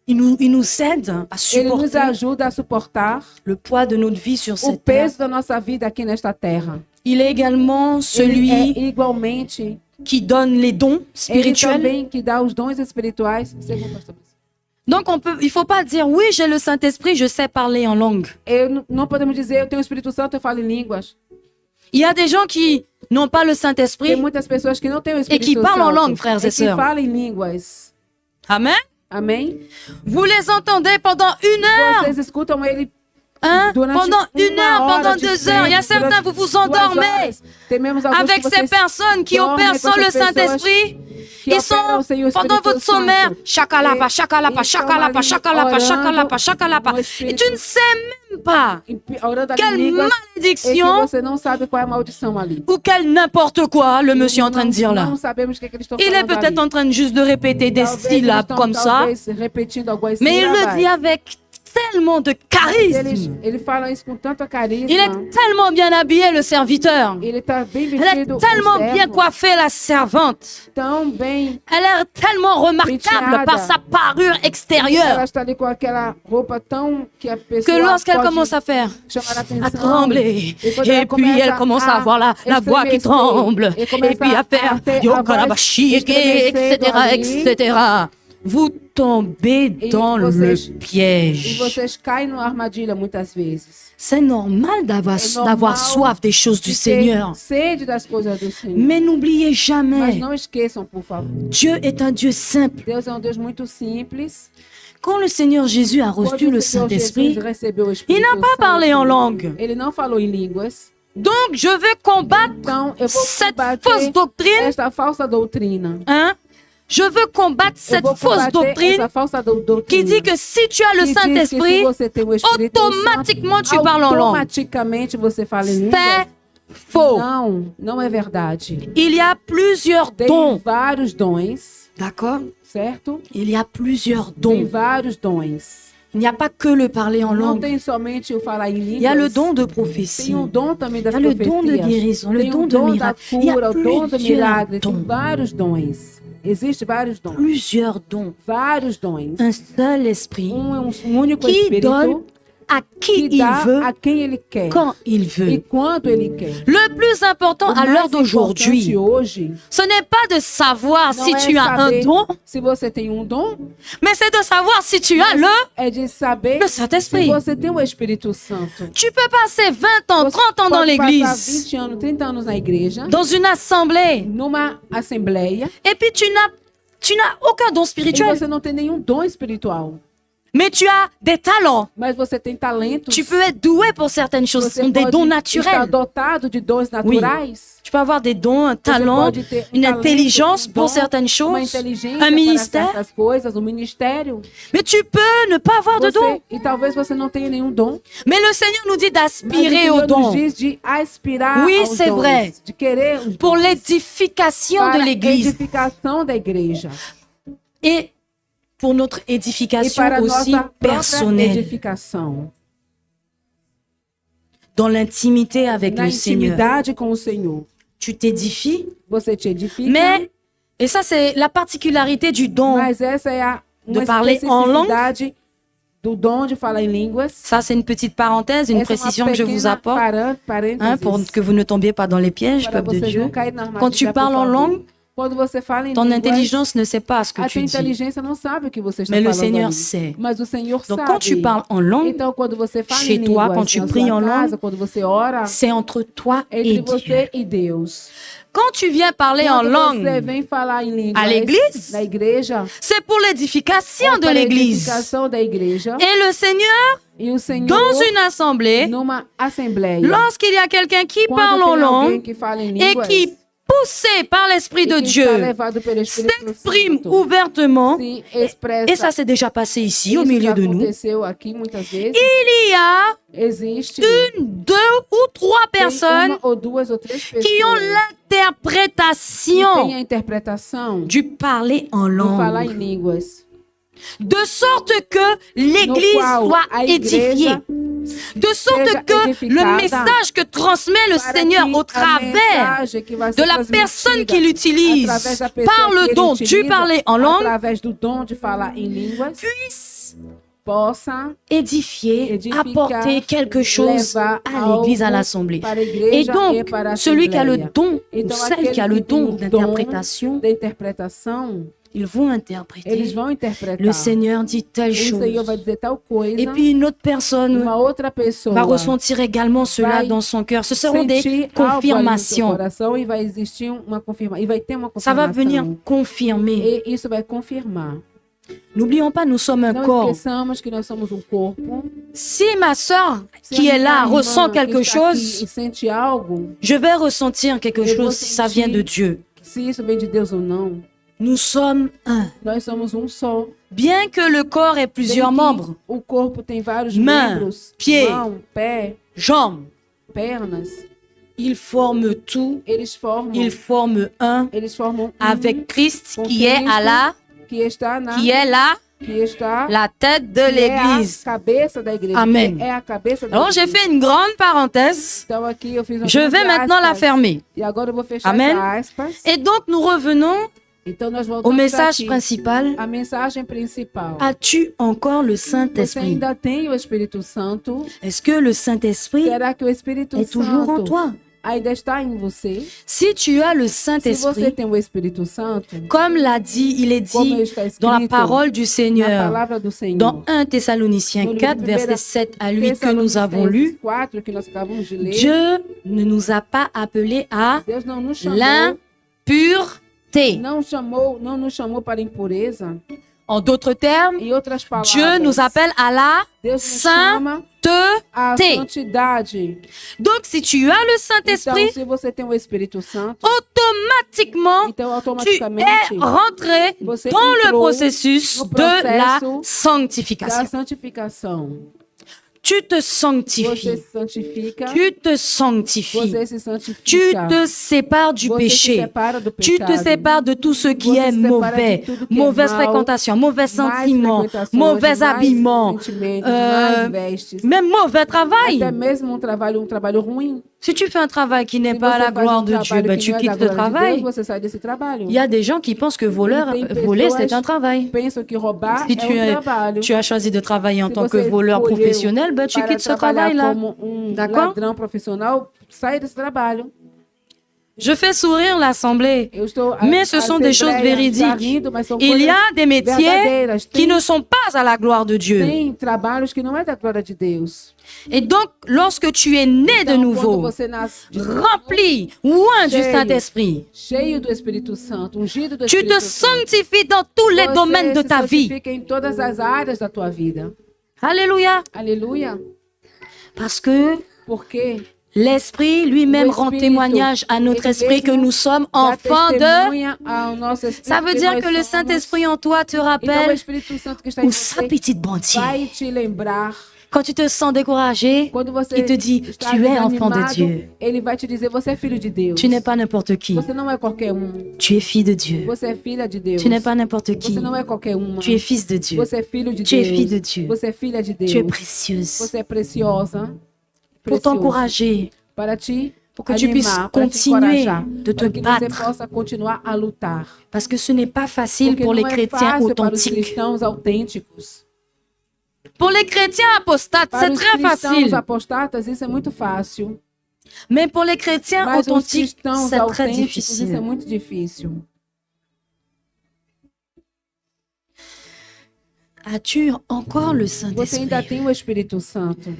Il nous aide à Ele nos supporter ajuda a suportar le poids de notre vie sur o cette terre. peso da nossa vida aqui nesta terra. Il est également Ele celui é igualmente qui donne les dons Ele spirituels. também que dá os dons espirituais. Segundo o pastor. Donc, il faut pas dire, oui, j'ai le Saint-Esprit, je sais parler en langue. Não podemos dizer, eu tenho o Espírito Santo, eu falo em línguas. Il y a des gens qui n'ont pas le Tem Saint-Esprit muitas pessoas que não têm o Espírito qui parlent en Santo langue, frères et e que sœurs. falam em línguas. Amen. Amém? Vous les entendez pendant 1 heure, Vocês escutam ele hein? durante Pendant 1 heure, hora pendant de 2 heures. Il y a tempo, certains, vous vous endormez Temos alguns avec que ces vocês personnes qui dormem opèrent com sans le essas pessoas Saint-Esprit. que Ils sont operam sem o pendant Espírito votre sommaire, Santo. chakalapa, chakalapa, Ils sont chakalapa, ali chakalapa, orando chakalapa, chakalapa. no Et Espírito. tu ne sais même pas Orando ali em quelle línguas, e que malédiction você não sabe qual é a maldição ali. ou quel n'importe quoi le monsieur est en train de dire là. Não sabemos o que eles estão Il est falando peut-être ali. en train de juste de répéter des Talvez eles syllabes estão, comme ça, talvez, repetindo algumas mais il le sílabas. dit avec tellement de charisme. Ele fala isso com tanto carisma. Il est tellement bien habillé, le serviteur. Ele está bem Elle est vestido. tellement o servo, bien coiffée, la servante. tão bem. Elle est tellement remarquable Penteada. par sa parure Ela extérieure está ali com aquela roupa tão que a que pessoa lorsqu'elle pode commence à faire, chamar a atenção. à trembler, E quando et ela puis elle commence à avoir la voix qui estremecer, tremble, e et começa puis à faire ter a voz Yokarabashi, estremecendo ali. etc. Vous tombez Et dans le vocês- E piège. vocês caem numa armadilha muitas vezes. C'est normal d'avoir É normal d'avoir soif des choses du de ter Seigneur. sede das coisas do Senhor. Mais n'oubliez Mas jamais, não esqueçam, por favor. Dieu est un Dieu simple. Deus é um Deus muito simples. Quand le Seigneur Jésus a Quando reçu le o Senhor Jesus Saint-Esprit, recebeu o il Espírito n'a pas Santo, parlé en langue. Ele não falou em línguas. Donc, je vais combattre Então, eu vou cette combater fausse doctrine. esta falsa doutrina. Hein? Je veux combattre Eu cette vou fausse combater doctrine essa falsa doutrina qui dit que si tu as le que diz que se Saint-Esprit, você tem o Espírito automatiquement tu Santo, parles en langue. automaticamente você fala em C'est línguas. faux. Não, não é verdade. Il y a plusieurs Tem dons. vários dons, D'accord? certo? Il y a plusieurs Tem dons. vários dons. Il n'y a pas que le parler en Não langue. tem somente o falar em línguas. Il y a le don de Tem prophétie. dom também Il das y a le don de profecias. guérison, le Tem don de dom da miracle. Il y a cura, o dom do plusieurs milagre. Tem dons. vários dons. Existem vários dons. Plusieurs dons. Vários dons. Un seul esprit É um único qui Espírito donne à qui que il dá veut, a quem ele quer quand il e veut. quanto ele quer. Le plus important O à mais l'heure importante d'aujourd'hui, hoje ce n'est pas de savoir não si é tu as un saber don, se você tem um dom, mais c'est de savoir si tu as é de saber le se Saint-Esprit. você tem o Espírito Santo. Tu peux passer 20 ans, Você 30 ans dans pode passar l'église, 20 anos, 30 anos na igreja, dans une assemblée, numa assembleia, et puis tu n'as aucun don e spirituel, você não tem nenhum dom espiritual. mais tu as des talents. Mas você tem talentos. Tu peux être doué pour certaines choses, ce Você sont des pode dons estar naturels. dotado de dons naturais. Tu peux avoir des dons, un talent, pode ter une talento, intelligence pour dom, certaines uma choses, inteligência un para ministère, certas coisas, um ministério. mais tu peux ne pas avoir de don. E talvez você não tenha nenhum dom. Mais le Seigneur nous dit Mas o d'aspirer Senhor au nos don diz de aspirar Oui, aos c'est dons, vrai. de querer os pour dons, l'édification para de a l'Église edificação da igreja et pour notre e édification para a aussi nossa própria personnelle, edificação, dans l'intimité avec na le Seigneur. intimidade com o Senhor. Tu t'édifies, Você te edifica, mais, et ça c'est la particularité du don, mas essa é uma de parler en langue. especificidade do dom de falar em línguas. ça c'est une petite parenthèse, une Essa é uma précision que je vous pequena apporte, parênteses, pour que vous ne tombiez pas dans les pièges, para peuple de vocês Dieu. não caírem na armadilha, Quand tu por parles en favor. langue, Quando você fala em ton línguas, intelligence ne sait pas ce que a tu tua dis. inteligência não sabe o que você está Mais le falando Seigneur ali. sait. Mas o Senhor Donc sabe. quand tu parles en langue, Então, quando você fala chez em toi, línguas, quand tu na pries sua en casa, langue, quando você ora, c'est entre toi et entre Dieu. você e Deus. Quand tu viens parler en Quando langue, você vem falar em línguas à l'église, na igreja, c'est pour l'édification de para a l'église. edificação da igreja. Et le Seigneur, E o Senhor, dans une assemblée, numa assembleia, lorsqu'il y a quelqu'un qui quando parle tem en alguém langue que fala em et línguas, qui, poussé par l'Esprit e de que Dieu, está levado pelo Espírito s'exprime Santo, ouvertement, se expressa. et ça s'est déjà passé ici, Isso au milieu já de nous, aconteceu aqui muitas vezes. il y a Existe une, deux ou trois tem personnes uma ou duas ou três pessoas qui ont que têm l'interprétation a interpretação du parler en do falar em langue, línguas, de sorte que no l'Église qual soit a édifiée, igreja de sorte seja que le edificada, message que transmet le para Seigneur que au a travers mensagem que vai de ser la personne transmitida qu'il utilise através da pessoa par que le ele don du utiliza, parler en langue através do dom de falar em línguas, puisse possa édifier, Édificar, apporter quelque chose levar à l'église, à algo l'assemblée. para a Et igreja e donc, para a celui qui a le assembleia. don, ou Então, celle aquele qui a le que tem don o dom d'interprétation, da interpretação, ils vont eles interpréter. vão interpretar. Le Seigneur dit telle O Senhor vai chose. dizer tal coisa, Et puis une autre personne uma outra pessoa va ressentir également cela vai dans son cœur. Ce seront des sentir algo ali no seu confirmations. coração e vai existir uma confirmação, e vai ter uma Ça va venir confirmação. confirmer. E isso vai confirmar. N'oublions pas, nous sommes un Não corps. esqueçamos que nós somos um corpo. Si ma soeur Se qui a est minha là irmã ressent que quelque está aqui chose, e sente algo, je vais ressentir quelque Eu vou chose si ça vient de Dieu. se isso vem de Deus ou não, Nous sommes un. nós somos um só. Bien que le corps ait plusieurs Bem que membres, O corpo tem vários Main, membros, pied. mão, pé, jambes, pernas. ils forment tout, Eles formam, ils forment un eles formam avec Christ com qui est à la, que está na, qui est là, que está la tête de que é a l'église. cabeça da igreja. Amen. É a cabeça da Alors j'ai igreja. fait une grande parenthèse. Então aqui eu fiz uma Je vais grande maintenant la aspas, fermer. E agora eu vou fechar Amen. essa aspas. Et donc nous revenons Então nós au voltamos message aqui. principal. A mensagem principal. As-tu encore le Você Saint-Esprit? ainda tem o Espírito Santo? Est-ce que le Saint-Esprit Será que o Espírito est toujours en Santo toi? ainda está em você? Si tu as le Se você Saint-Esprit, tem o Espírito Santo, comme l'a dit, il est como dit está dans la escrito parole du na Seigneur, palavra do Senhor, dans 1 Thessaloniciens No livro 4, de versets 7 à 8 que nous avons Tessalonicenses lu, 4, que nós acabamos de ler, Dieu ne nous a pas appelés à Deus não nos chamou, l'impureté. não nos chamou para impureza. En d'autres termes, Em outras palavras, Dieu nous appelle à la Deus nos chama à sainteté. santidade. Donc, si tu as le Então, Saint-Esprit, se você tem o Espírito Santo, automatiquement, então tu es automaticamente rentré você dans le entrou processus no de la processo da sanctification. santificação. Tu te Você sanctifies. se santifica, Tu te sanctifies. você se Tu santifica. te sépares du Você se péché. separa do Tu te pecado. sépares de tout ce qui Você est se separa mauvais. de tudo que é Mauvaise mal, fréquentation, mauvais mais sentiments, frequentações, mauvais mais habillements, sentimentos, euh, mais vestes. même mauvais travail. Até mesmo um trabalho ruim. Si tu fais un travail qui n'est Se pas à você la faz gloire de Dieu, trabalho ben, que tu não é da quittes le glória de travail. Deus, você sai desse trabalho. Il y a des gens qui pensent que voler, c'est un travail. Pensam que roubar Si é trabalho. tu as choisi de travailler en Se tant que você voleur escolheu professionnel, ben, tu para quittes ce trabalhar travail-là. como D'accord? ladrão profissional, sai desse trabalho. Je fais sourire l'assemblée. Eu estou Mais ce sont des choses véridiques. rindo, mas são Il y coisas a des métiers verdadeiras. qui ne sont pas à la gloire de Dieu. Tem trabalhos que não é da glória de Deus. Et donc, lorsque tu es né de Então, quando nouveau, você nasce de novo, rempli, oint du Cheio. Saint-Esprit, cheio do Espírito Santo, ungido do tu Espírito te Santo, sanctifies dans tous les domaines de se ta vie. santifica em todas as áreas da tua vida. Alléluia. Aleluia. Parce que Porque l'Esprit lui-même O rend Espírito, témoignage à notre ele esprit que mesmo nous sommes dá enfants de... testemunha ao nosso espírito Ça veut que dire nós que le somos. Saint-Esprit en toi te Então o rappelle Espírito Santo que está em ou sa você petite bandier. vai te lembrar. Quand tu te sens découragé, Quando você il te dit, está tu es enfant de desanimado, Dieu. ele vai te dizer, você é filho de Deus. Tu n'es pas n'importe qui. Você não é qualquer Tu es fille de Dieu. Você é filha de Deus. Tu n'es pas n'importe qui. Você não é qualquer uma. Tu es fils de Dieu. Você é filho de Tu es Deus. fille de Dieu. Você é filha de Deus. Tu es précieuse. Você é preciosa. Pour t'encourager, Para te pour que tu puisses animar, para te continuer encorajar, de te para que você battre. possa continuar a lutar. Parce que ce n'est pas facile Porque pour les não é chrétiens fácil para os authentiques. cristãos autênticos. Pour les chrétiens apostates, Para c'est os très cristãos facile. apostatas, isso é muito fácil. Mais pour les chrétiens Mas os authentiques, cristãos c'est très autênticos, isso é difficile. muito difícil. As-tu encore le Você ainda Saint-Esprit? tem o Espírito Santo.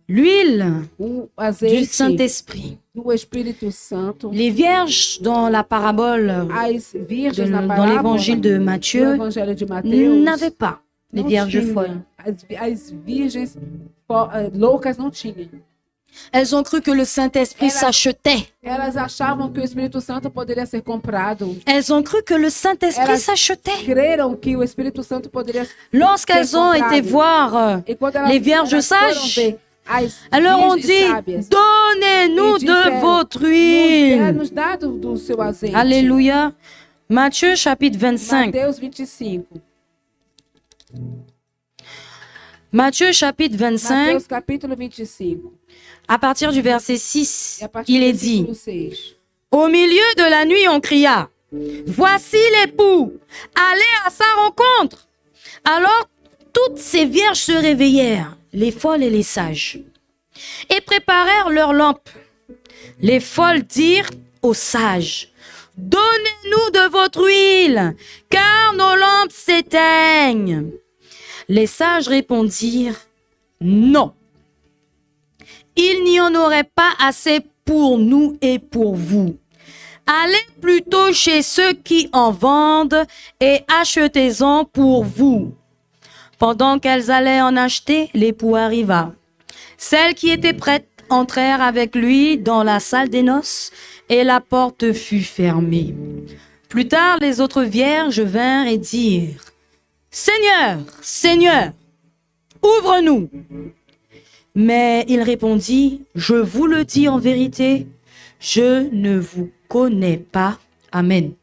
L'huile O du azeite Saint-Esprit. do Espírito Santo. Les vierges dans la parabole, As virgens na dans parábola, l'évangile de no Matthieu, Evangelho de Mateus, n'avaient pas les não vierges tinha. folles. As virgens loucas não tinham. Elles ont cru que le Saint-Esprit Elas- s'achetait. Elas achavam que o Espírito Santo poderia ser comprado. Elles ont cru que le Saint-Esprit Elas- s'achetait. Creram que o Espírito Santo poderia ser Lorsqu'elles ont été voir E quando elas, les vierges elas foram sages, ver as elles leur ont virgens dit, sábias, donnez-nous e de disseram, votre huile. nos dá do seu azeite. Alléluia. Matthieu chapitre 25. Mateus 25. Matthieu chapitre 25, Mateus capítulo 25. à partir du verset 6, E a partir il do est dit, versículo 6. au milieu de la nuit, on cria, voici l'époux, allez à sa rencontre. Alors, toutes ces vierges se réveillèrent, les folles et les sages, et préparèrent leurs lampes. Les folles dirent aux sages, « Donnez-nous de votre huile, car nos lampes s'éteignent. » Les sages répondirent, « Non, il n'y en aurait pas assez pour nous et pour vous. Allez plutôt chez ceux qui en vendent et achetez-en pour vous. » Pendant qu'elles allaient en acheter, l'époux arriva. Celles qui étaient prêtes entrèrent avec lui dans la salle des noces et la porte fut fermée. Plus tard, les autres vierges vinrent et dirent, « Seigneur, Seigneur, ouvre-nous. » Mais il répondit, « Je vous le dis en vérité, je ne vous connais pas. » Amen.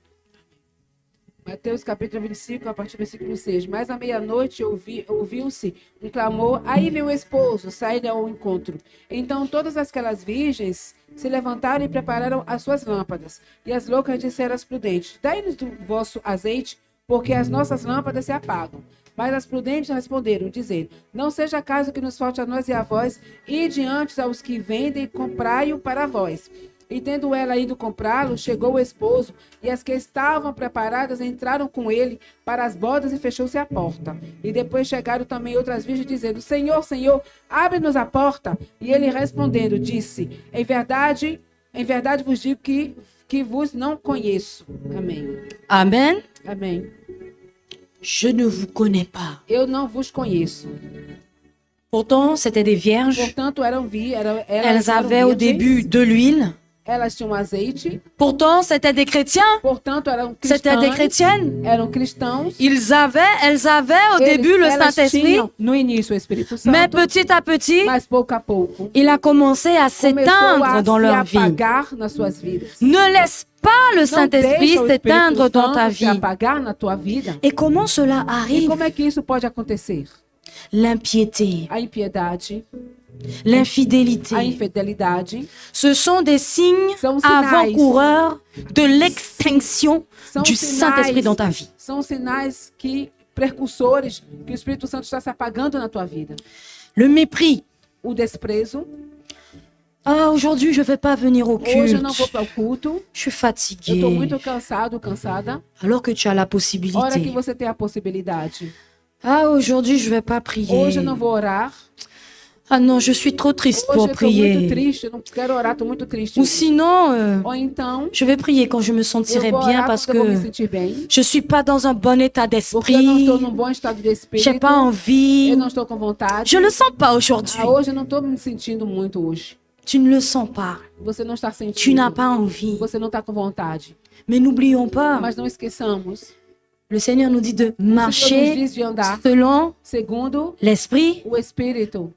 Mateus capítulo 25, a partir do versículo 6. Mas à meia-noite ouviu-se um clamor, aí vem o esposo, saíram ao encontro. Então todas aquelas virgens se levantaram e prepararam as suas lâmpadas. E as loucas disseram às prudentes, dai-nos do vosso azeite, porque as nossas lâmpadas se apagam. Mas as prudentes responderam, dizendo, não seja caso que nos falte a nós e a vós, e diante aos que vendem, comprai-o para vós. E tendo ela ido comprá-lo, chegou o esposo, e as que estavam preparadas entraram com ele para as bodas e fechou-se a porta. E depois chegaram também outras virgens, dizendo, Senhor, Senhor, abre-nos a porta. E ele respondendo, disse, em verdade vos digo que vos não conheço. Amém. Amen. Amém. Je ne vous connais pas. Eu não vos conheço. Pourtant, c'étaient des vierges. Portanto, Elles avaient au début de l'huile. Elas tinham azeite. Pourtant, c'étaient des chrétiens. Portanto, eram cristãs. C'étaient des chrétiennes. Eram cristãos. Elles avaient au début le Saint-Esprit. No início o Espírito Santo. Mais petit à petit, mas pouco a pouco, il a commencé à s'éteindre dans leur vie. Nas suas vidas. Ne laisse pas le Saint-Esprit s'éteindre dans ta vie. Apagar na tua vida. Et comment cela E arrive? como é que isso pode acontecer? L'impiété, A impiedade, l'infidélité. a infidelidade, Ce sont des signes São sinais. avant-coureurs de l'extinction são du Saint-Esprit dans ta vie. São sinais precursores que o Espírito Santo está se apagando na tua vida. Le mépris. O desprezo. Ah, aujourd'hui, je ne vais pas venir au Hoje eu não vou culte. para o culto. Je suis Eu fatiguée. estou muito cansado, cansada. Alors que tu as la Hora que possibilité. você tem a possibilidade. Ah, aujourd'hui, je ne vais pas prier. Hoje eu não vou orar. Ah non, je suis trop triste Hoje pour eu estou muito prier. triste. Eu não quero orar, estou muito triste. Ou sinon, Ou então, je vais prier quand je me eu sentirai vou bien orar parce quando eu vou me que sentir bem. je ne suis pas dans un bon état Porque eu não d'esprit. estou num bom estado de Je n'ai espírito. pas envie. Eu não estou com vontade. Je ne le sens pas aujourd'hui. Hoje eu não estou me sentindo muito hoje. Tu ne le sens pas. Você não está Tu sentindo. n'as pas envie. Você não está com vontade. Mais n'oublions pas, Mas não esqueçamos. le Seigneur nous dit de O Senhor nos marcher diz de andar selon segundo l'esprit o Espírito.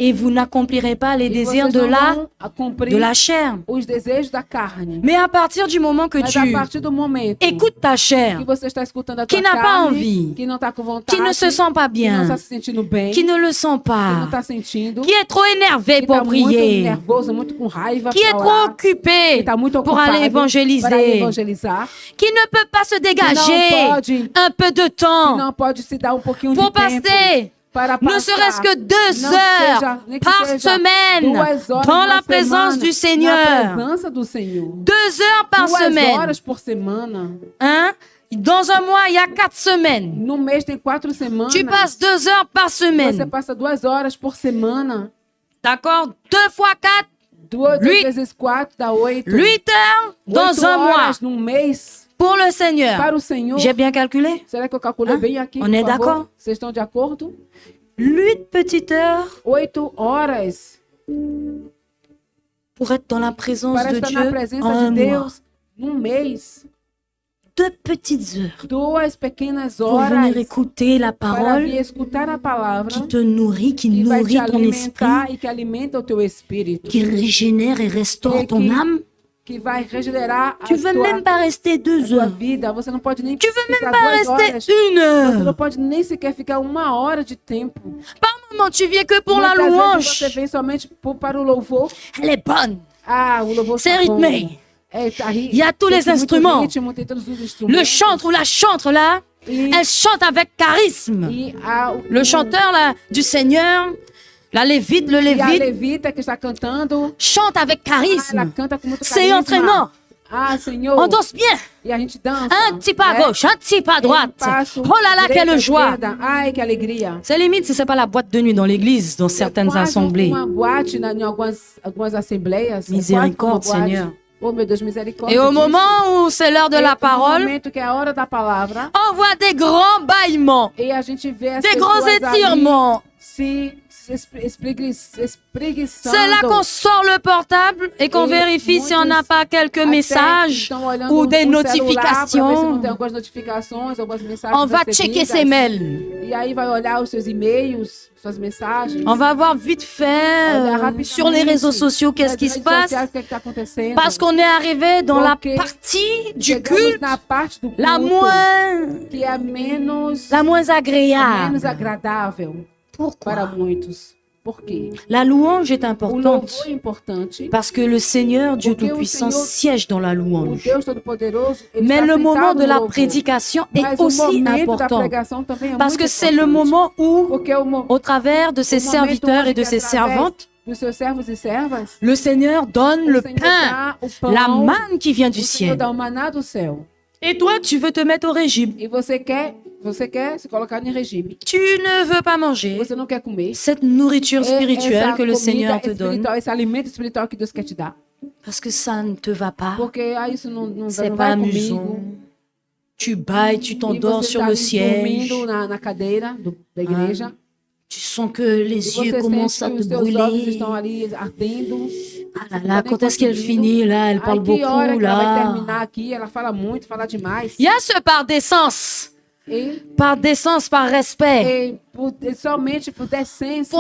et vous n'accomplirez pas les E désirs vocês de não la, vão cumprir de la chair. os desejos da carne. Mais à partir du moment que Mas tu a partir do momento écoutes ta chair, que você está escutando a que tua n'a pas carne, envie, que não está com vontade, qui ne se sent pas que não bien, está se sentindo bem, qui ne le sent que não pas, está sentindo, qui est trop énervé que pour está muito prier, nervoso, muito com raiva, qui est pra trop orar, que occupé está muito pour ocupado aller para évangéliser, evangelizar, qui ne peut pas se que dégager não pode, un peu de que temps não pode se dar um pouquinho pour de tempo passer para ne passar, serait-ce que 2 não heures seja, nem que par seja semaine 2 horas dans na la présence semana, du na Seigneur. presença do Senhor. 2 heures par 2 semaine. horas por semana. Hein? Dans un mois, il y a 4 semaines. No mês tem 4 semanas. Tu passes 2 heures par Você semaine. passa 2 horas por semana. D'accord? 2 fois 4, 2 Lui- vezes 4 dá 8. 8 heures 8 dans un mois horas num mês pour le Seigneur. para o Senhor. J'ai bien calculé? Será que eu calculei Hein? bem aqui? On est por favor? d'accord? Vocês estão de acordo? 8 petites heures 8 horas pour être dans la présence para de estar na Dieu presença en un de mois. Deus num mês. 2 petites heures 2 pequenas pour horas venir écouter la para parole vir escutar a palavra qui te nourrit, qui que vai te nourrit ton esprit, alimentar e que alimenta o teu espírito. qui régénère et restaure Et ton qui- âme. Que vai regenerar Tu a veux tua, même pas rester 2 a tua heures. vida. Você não pode nem Tu veux ficar même pas 2 horas. rester 1 Você não heure. pode nem sequer ficar 1 hora de tempo. Par moment, tu viens que pour la Muitas vezes você louange. vem somente para o louvor. Elle est bonne. Ah, o louvor C'est tá bom. rythmé. É, tá Il y a tous les tem muito instruments. ritmo, tem todos os instrumentos. Le chantre ou la chantre là, Elle chante avec charisme. O Le chanteur là, du Seigneur, la lévite, le e a lévite, levita que está cantando, chante avec ela charisme. canta com muito C'est carisma. entraînant. Ah, Senhor. On danse bien. E a gente dança. Un petit pas à né? gauche, un petit pas à Um droite. passo Oh là là, direita, quelle joie. esquerda. Ai, que alegria. C'est limite si c'est pas la boîte de nuit dans l'église, dans certaines Quase assemblées. uma boate em algumas assembleias. É Miséricorde, quase como uma boate. Seigneur. Oh, meu Deus, misericórdia. Et au disso. moment où c'est l'heure de E la no parole, momento que é a hora da palavra, on voit des grands bâillements, e a gente vê as des grands pessoas ali étirements. se C'est espreguiçando. là qu'on sort le portable et qu'on Et vérifie si on n'a muitos pas quelques Até messages estão olhando ou des o celular pra ver se não notifications. tem algumas notificações, algumas mensagens On va checker recebidas. ses mails. E aí vai olhar os seus e-mails, suas mensagens. On va voir vite fait Olhar rapidamente sur les réseaux sociaux qu'est-ce qui nas se redes passe. sociais, o que está acontecendo. Parce qu'on est arrivé dans la Porque partie du Chegamos culte na parte do la culto moins, que é menos agréable. agradável para Pourquoi? muitos. Por quê? La louange est O importante louvor é importante. parce que le Seigneur, Dieu Porque o Tout-Puissant, Senhor- siège dans la O louange. Deus Todo-Poderoso, ele Mais está le moment sentado de no la louvor. prédication est Mas o aussi momento da important pregação também é parce muito que c'est le importante. moment où, Porque au travers de ses o momento serviteurs onde et de que ses através servantes, dos seus servos e servas, le Seigneur donne o le Senhor pain, dá o pão, la manne qui vient du o Senhor ciel. dá o maná do céu. Et toi, tu veux te mettre au régime. E você quer se colocar em regime. Tu ne veux pas manger Você não quer comer. cette nourriture spirituelle Essa que le comida Seigneur te donne espiritual, esse alimento espiritual que Deus quer te dar. parce que ça ne te va pas. Porque isso não C'est vai pas comigo. amusant. Tu bailles, tu E t'endors você sur tá le ali siège. dormindo na cadeira da igreja. Tu sens que les E yeux você commencent sente à que te os teus olhos brûler. estão ali ardendo. Ah là là, nem quand est-ce qu'elle conseguindo. finit là? Elle parle Aí que hora beaucoup que ela vai là. terminar aqui? Ela fala muito, fala demais. Il y a ce par décence, E, par décence, par respect, somente por decência.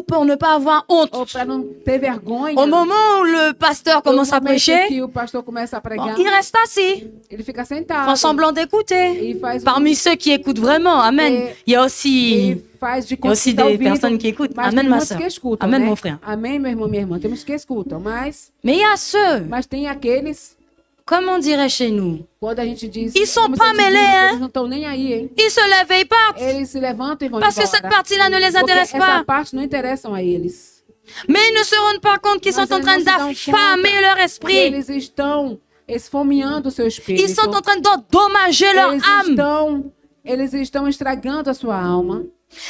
pour ne pas avoir honte. Ou para não ter vergonha. Au moment où le pasteur commence à No momento prêcher, que o pastor começa a pregar, il reste assis, ele fica sentado. prend semblant d'écouter. E faz Parmi ceux qui écoutent vraiment, Amen. Et- Il y a e aussi faz de il y a aussi conta que tá des ouvindo, personnes qui écoutent. mas Amen, tem ma muitos sœur. que escutam, Amen, né? mon frère. Amém, meu irmão, minha irmã. Temos que escutam, mas Mais il y a ceux, tem aqueles, comme on dirait chez nous, quando a gente diz... Ils sont como pas se diz, mêlés, hein? Eles não estão nem aí, hein? ils se lèvent et ils partent. Eles se levantam e vão Parce que embora. cette partie-là ne les Porque intéresse essa pas. parte não interessam a eles. Mais ils ne se rendent pas compte qu'ils Mas sont en eles train não se dão d'affamer conta leur que esprit. Eles estão esfomeando o seu espírito. Ils sont en train d'endommager leur âme. Eles estão estragando a sua alma.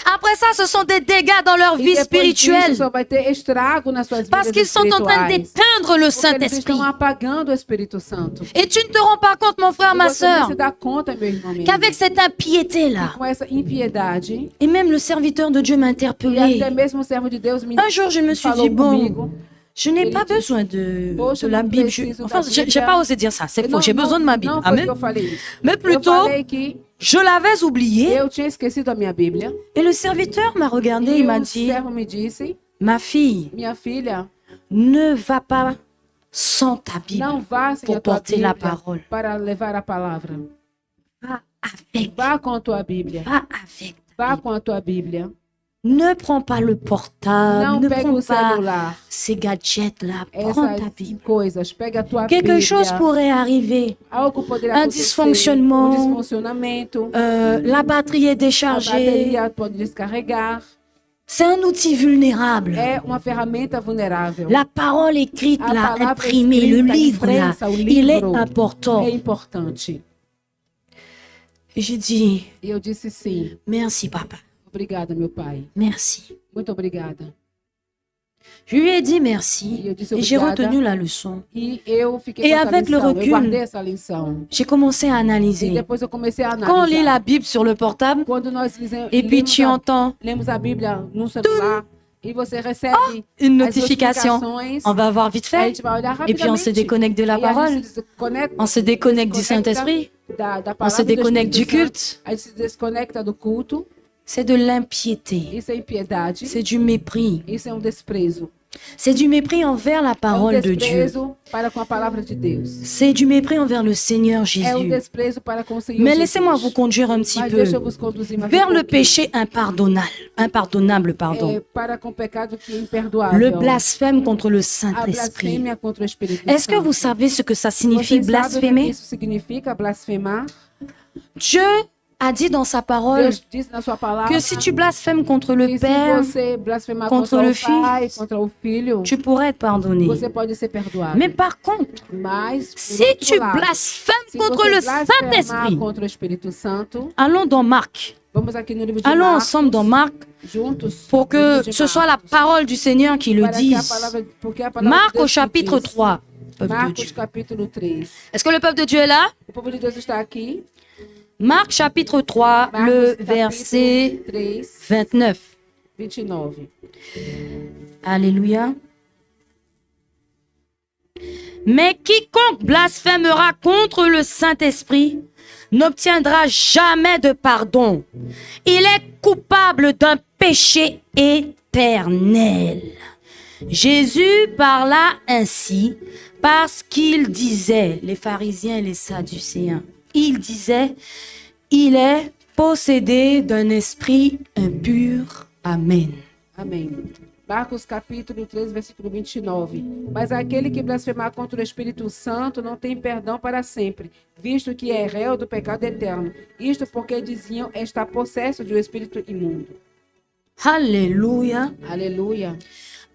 Après ça, ce sont des dégâts dans leur E vie depois spirituelle. disso, só vai ter estrago nas suas Parce vidas qu'ils sont en train espirituais. d'éteindre le Porque eles Saint-Esprit. estão apagando o Espírito Santo. Et tu ne te rends pas compte, mon frère, E ma você não sœur, se dá conta, meu irmão, minha qu'avec irmã, cette impiété-là, com essa impiedade, et même le serviteur de Dieu m'a e interpellé. até mesmo o servo de Deus me Un jour, je me suis falou dit, bon, comigo, je n'ai Ele pas disse, besoin de Poxa, la não Bible. preciso Enfin, da j'ai Bíblia. pas osé dire ça, c'est faux. Não, J'ai besoin de ma Bible. Não foi que Amen. eu falei isso. Mais Eu plutôt, falei que je l'avais oublié. eu tinha esquecido a minha Bíblia. Et le serviteur m'a regardé E et m'a o dit, servo me disse, ma fille, minha filha, ne va pas sans ta Bible não vá sem a pour tua porter la Bíblia parole. para levar a palavra. Va avec, Vá com a tua Bíblia. va avec ta Vá Bible. com a tua Bíblia. Ne prends pas le portable, Não ne pegue prends o pas celular. ces gadgets-là, prends ta Essas Bible. coisas. Pega a tua Quelque Bíblia. chose pourrait arriver. Algo poderá Un acontecer. dysfonctionnement. Dysfoncionamento. La batterie est A déchargée. bateria pode descarregar. C'est un outil vulnérable. É uma ferramenta vulnerável. La parole écrite, A là, palavra imprimée, le escrita, livre, là, impressa, o il est livro important. é importante. Et j'ai dit, E eu disse sim. merci papa, Obrigada, meu pai. merci. Muito obrigada. Je lui ai dit merci E eu disse et j'ai obrigada. retenu la leçon. E eu fiquei Et com essa avec le lição. recul, Eu guardei essa lição. J'ai commencé à E analyser. depois eu comecei a Quand on lit analisar. la Bible sur le portable, Quando nós et puis tu entends lemos a Bíblia no celular e você recebe une as notification, notificações, on va voir vite a fait, gente vai olhar et puis on rapidamente. se déconnecte de la E a parole, gente se desconecta, on se déconnecte du Saint-Esprit, da on palavra se do déconnecte du Espírito Santo. culte. A gente se desconecta do culto. C'est de l'impiété, Isso é impiedade. c'est du mépris, Isso é um desprezo. c'est du mépris envers la É um parole de Dieu. desprezo para com a palavra de Deus. C'est du mépris envers le Seigneur É um Jésus. desprezo para com o Senhor Mais Jesus. laissez-moi vous conduire un petit Mas peu deixa eu vos conduzir mais vers um le pouquinho. péché impardonnable, pardon. É, para com o pecado que é imperdoável. Le blasphème contre le A Saint-Esprit. blasfêmia contra o Espírito Est-ce que Santo. vous savez ce que ça signifie Vocês sabem o que blasphémer? isso significa, blasfemar? Dieu a dit dans sa parole Deus disse na sua palavra que si tu blasphèmes contre le que Père, se você blasfemar contre contra le o Pai, Fils, contra o Filho, tu pourrais être pardonné. você pode ser perdoado. Mais par contre, Mas, por si outro tu lado, blasphèmes se contre você le blasfemar Saint-Esprit, contra o Espírito Santo, allons dans Marc. vamos aqui no livro de Allons Marcos, ensemble dans Marc juntos, pour no que livro de ce soit la Marcos, parole du Seigneur qui le para que a dise. palavra, porque a palavra de Marc Deus au que chapitre diz. 3. Peuple de Marcos Dieu. capítulo 3. Est-ce que le peuple de Dieu est là? O povo de Deus está aqui. Marc chapitre 3, le Marcos verset capítulo 3, 29. 29. Alléluia. Mais quiconque blasphémera contre le Saint-Esprit n'obtiendra jamais de pardon. Il est coupable d'un péché éternel. Jésus parla ainsi parce qu'il disait, les pharisiens et les sadducéens, il disait, il est possédé d'un esprit impur. Amen. Amém. Marcos capítulo 3, versículo 29. Mas aquele que blasfemar contra o Espírito Santo não tem perdão para sempre, visto que é réu do pecado eterno. Isto porque diziam está possesso de um espírito imundo. Alléluia. Aleluia.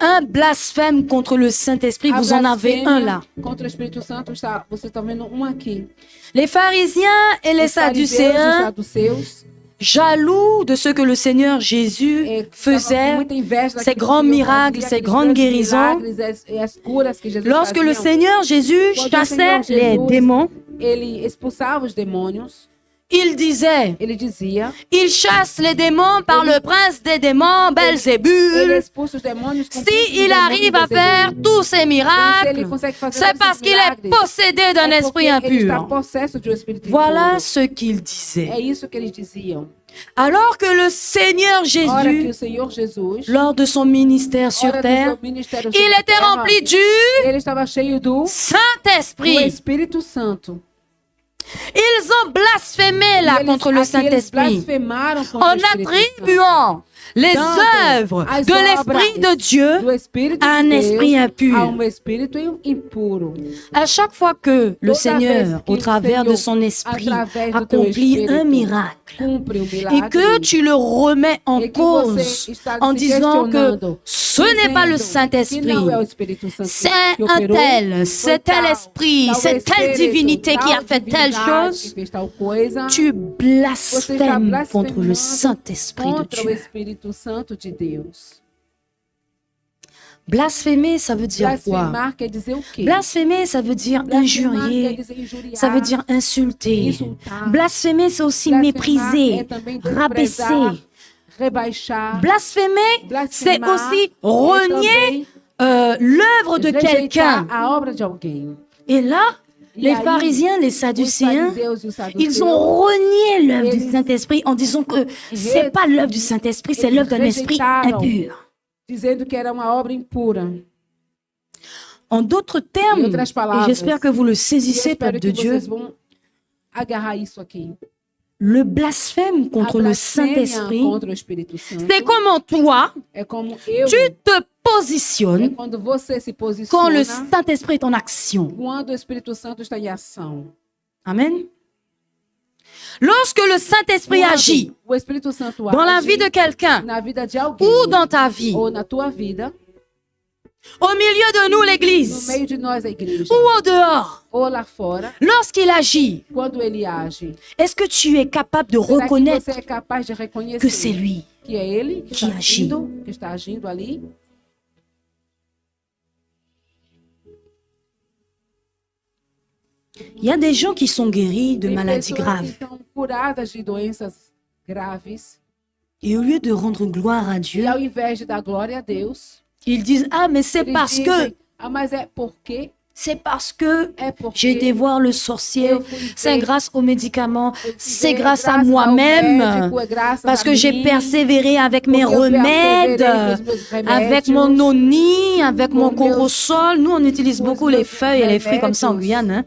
Un blasphème contre le Saint-Esprit, A vous en avez un blasfêmia là. contra o Espírito Santo, você está vendo um aqui. Les pharisiens et les Os fariseus e os sadducéens, saduceus jaloux de ce que le Seigneur Jésus estavam com faisait, muita inveja ces daquilo que grands o Senhor miracles, fazia, ces aqueles grandes grandes guérisons. milagres e as curas que Jesus Lorsque le fazia. Seigneur Jésus Quando o chassait Senhor les Jesus, démons, ele expulsava os demônios. il disait, Ele dizia, il chasse les démons par le prince des démons, ele Belzébul. expulsa os demônios com Si il arrive à faire tous ces miracles, c'est parce qu'il est possédé d'un esprit Ele está impur. possesso de um espírito Voilà impuro. ce qu'il disait. É isso que eles diziam. Alors que le Seigneur Ora que Jésus, o Senhor Jesus, lors de son ministère sur hora do terre, seu ministério il sobre a était terra, rempli du ele estava cheio do Saint-Esprit. Espírito Santo. Ils ont blasphémé E là eles- contre le aqui eles Saint-Esprit blasfemaram contra o en Espírito Santo. attribuant les Dando œuvres as de l'Esprit de obras Dieu do Espírito à un de Deus esprit impur. a um espírito impuro. À chaque fois que le Toda Seigneur, vez que au o travers de Senhor, son esprit, através do teu accomplit espírito, un miracle cumpre o et milagre, que tu le remets en et que cause você está en se disant que questionando, ce n'est pas le dizendo que Saint-Esprit, não é o Espírito Santo c'est que un operou, tel, c'est foi tel tal, esprit, tal c'est telle espírito, divinité qui a tal fait telle divindade chose. que fez tal coisa, Tu você está blasphèmes contre le blasfemando Saint-Esprit de contra o Dieu. Espírito Santo de Deus. Blasphémer, ça veut dire quoi? Blasfemar quer dizer o quê? Blasphémer, ça veut dire Blasfemar quer injurier, dizer injuriar, ça veut dire insulter. insultar. Blasphémer, c'est aussi Blasfemar mépriser, é também rabaisser. desprezar, rebaixar. Blasphémer, c'est Blasfemar aussi é renier também l'œuvre de rejeitar quelqu'un. a obra de alguém. Et là, E les aí, pharisiens, les os sadducéens, fariseus e os ils saduceus, ont renié l'œuvre du Eles Saint-Esprit en disant que c'est pas l'œuvre du Saint-Esprit, c'est eles l'œuvre d'un esprit rejeitaram. impur. dizendo que era uma obra impura. En d'autres Em termes, outras et palavras, j'espère que vous le e eu saisissez, espero peuple que de Dieu, vocês vão agarrar isso aqui. le blasphème contre A le blasfêmia Saint-Esprit, contra o Espírito Santo c'est comment toi, é como eu, tu te é positionnes quando você se quand le posiciona Saint-Esprit est en action. quando o Espírito Santo está em ação. Amen. Lorsque le Saint-Esprit Quando agit o Espírito Santo dans la age vie de quelqu'un na vida de alguém ou dans ta vie, ou na tua vida, au milieu de nous, no l'Église, meio de nós a igreja, ou au dehors, ou lá fora, lorsqu'il agit, quando ele age, est-ce que tu es capable de será que reconnaître você é capaz de reconhecer que c'est lui? que é ele que que agit? está agindo ali? Il y a des gens qui sont guéris de Tem maladies pessoas graves. que são curadas de doenças graves Et au lieu de rendre gloire à e Dieu, ao invés de dar glória a Deus, ils disent, ah, mais c'est eles parce dizem, que, mas é porque, j'ai porque été voir le sorcier, eu fui c'est ver- grâce aux médicaments, eu fui c'est ver grâce à graças ao moi-même, médico, é graças parce a que j'ai mim, persévéré avec mes porque eu perseverei com remèdes, os meus avec remédios, mon noni, avec com mon meus- corosol. Nous, on utilise com os beaucoup les meus feuilles et les fruits comme ça en remédios. Guyane,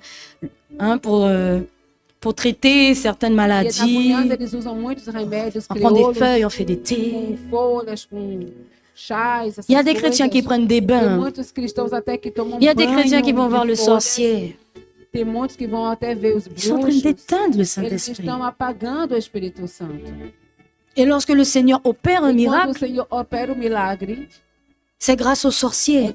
hein, pour traiter certaines E na maladies. Guiana eles usam muitos remédios On prend des crioulos, feuilles, on fait des thés. com folhas, com chás, essas Il y a des coisas. chrétiens qui prennent des Tem bains. muitos cristãos até que tomam Il y a des banho chrétiens qui vont de voir le folhas. sorcier. Tem muitos que vão até ver os Ils sont en train bruxos. d'éteindre le Eles Saint-Esprit. estão apagando o Espírito Santo. Et lorsque le Seigneur opère un E quando o miracle, Senhor opera o milagre, c'est grâce aux é sorciers.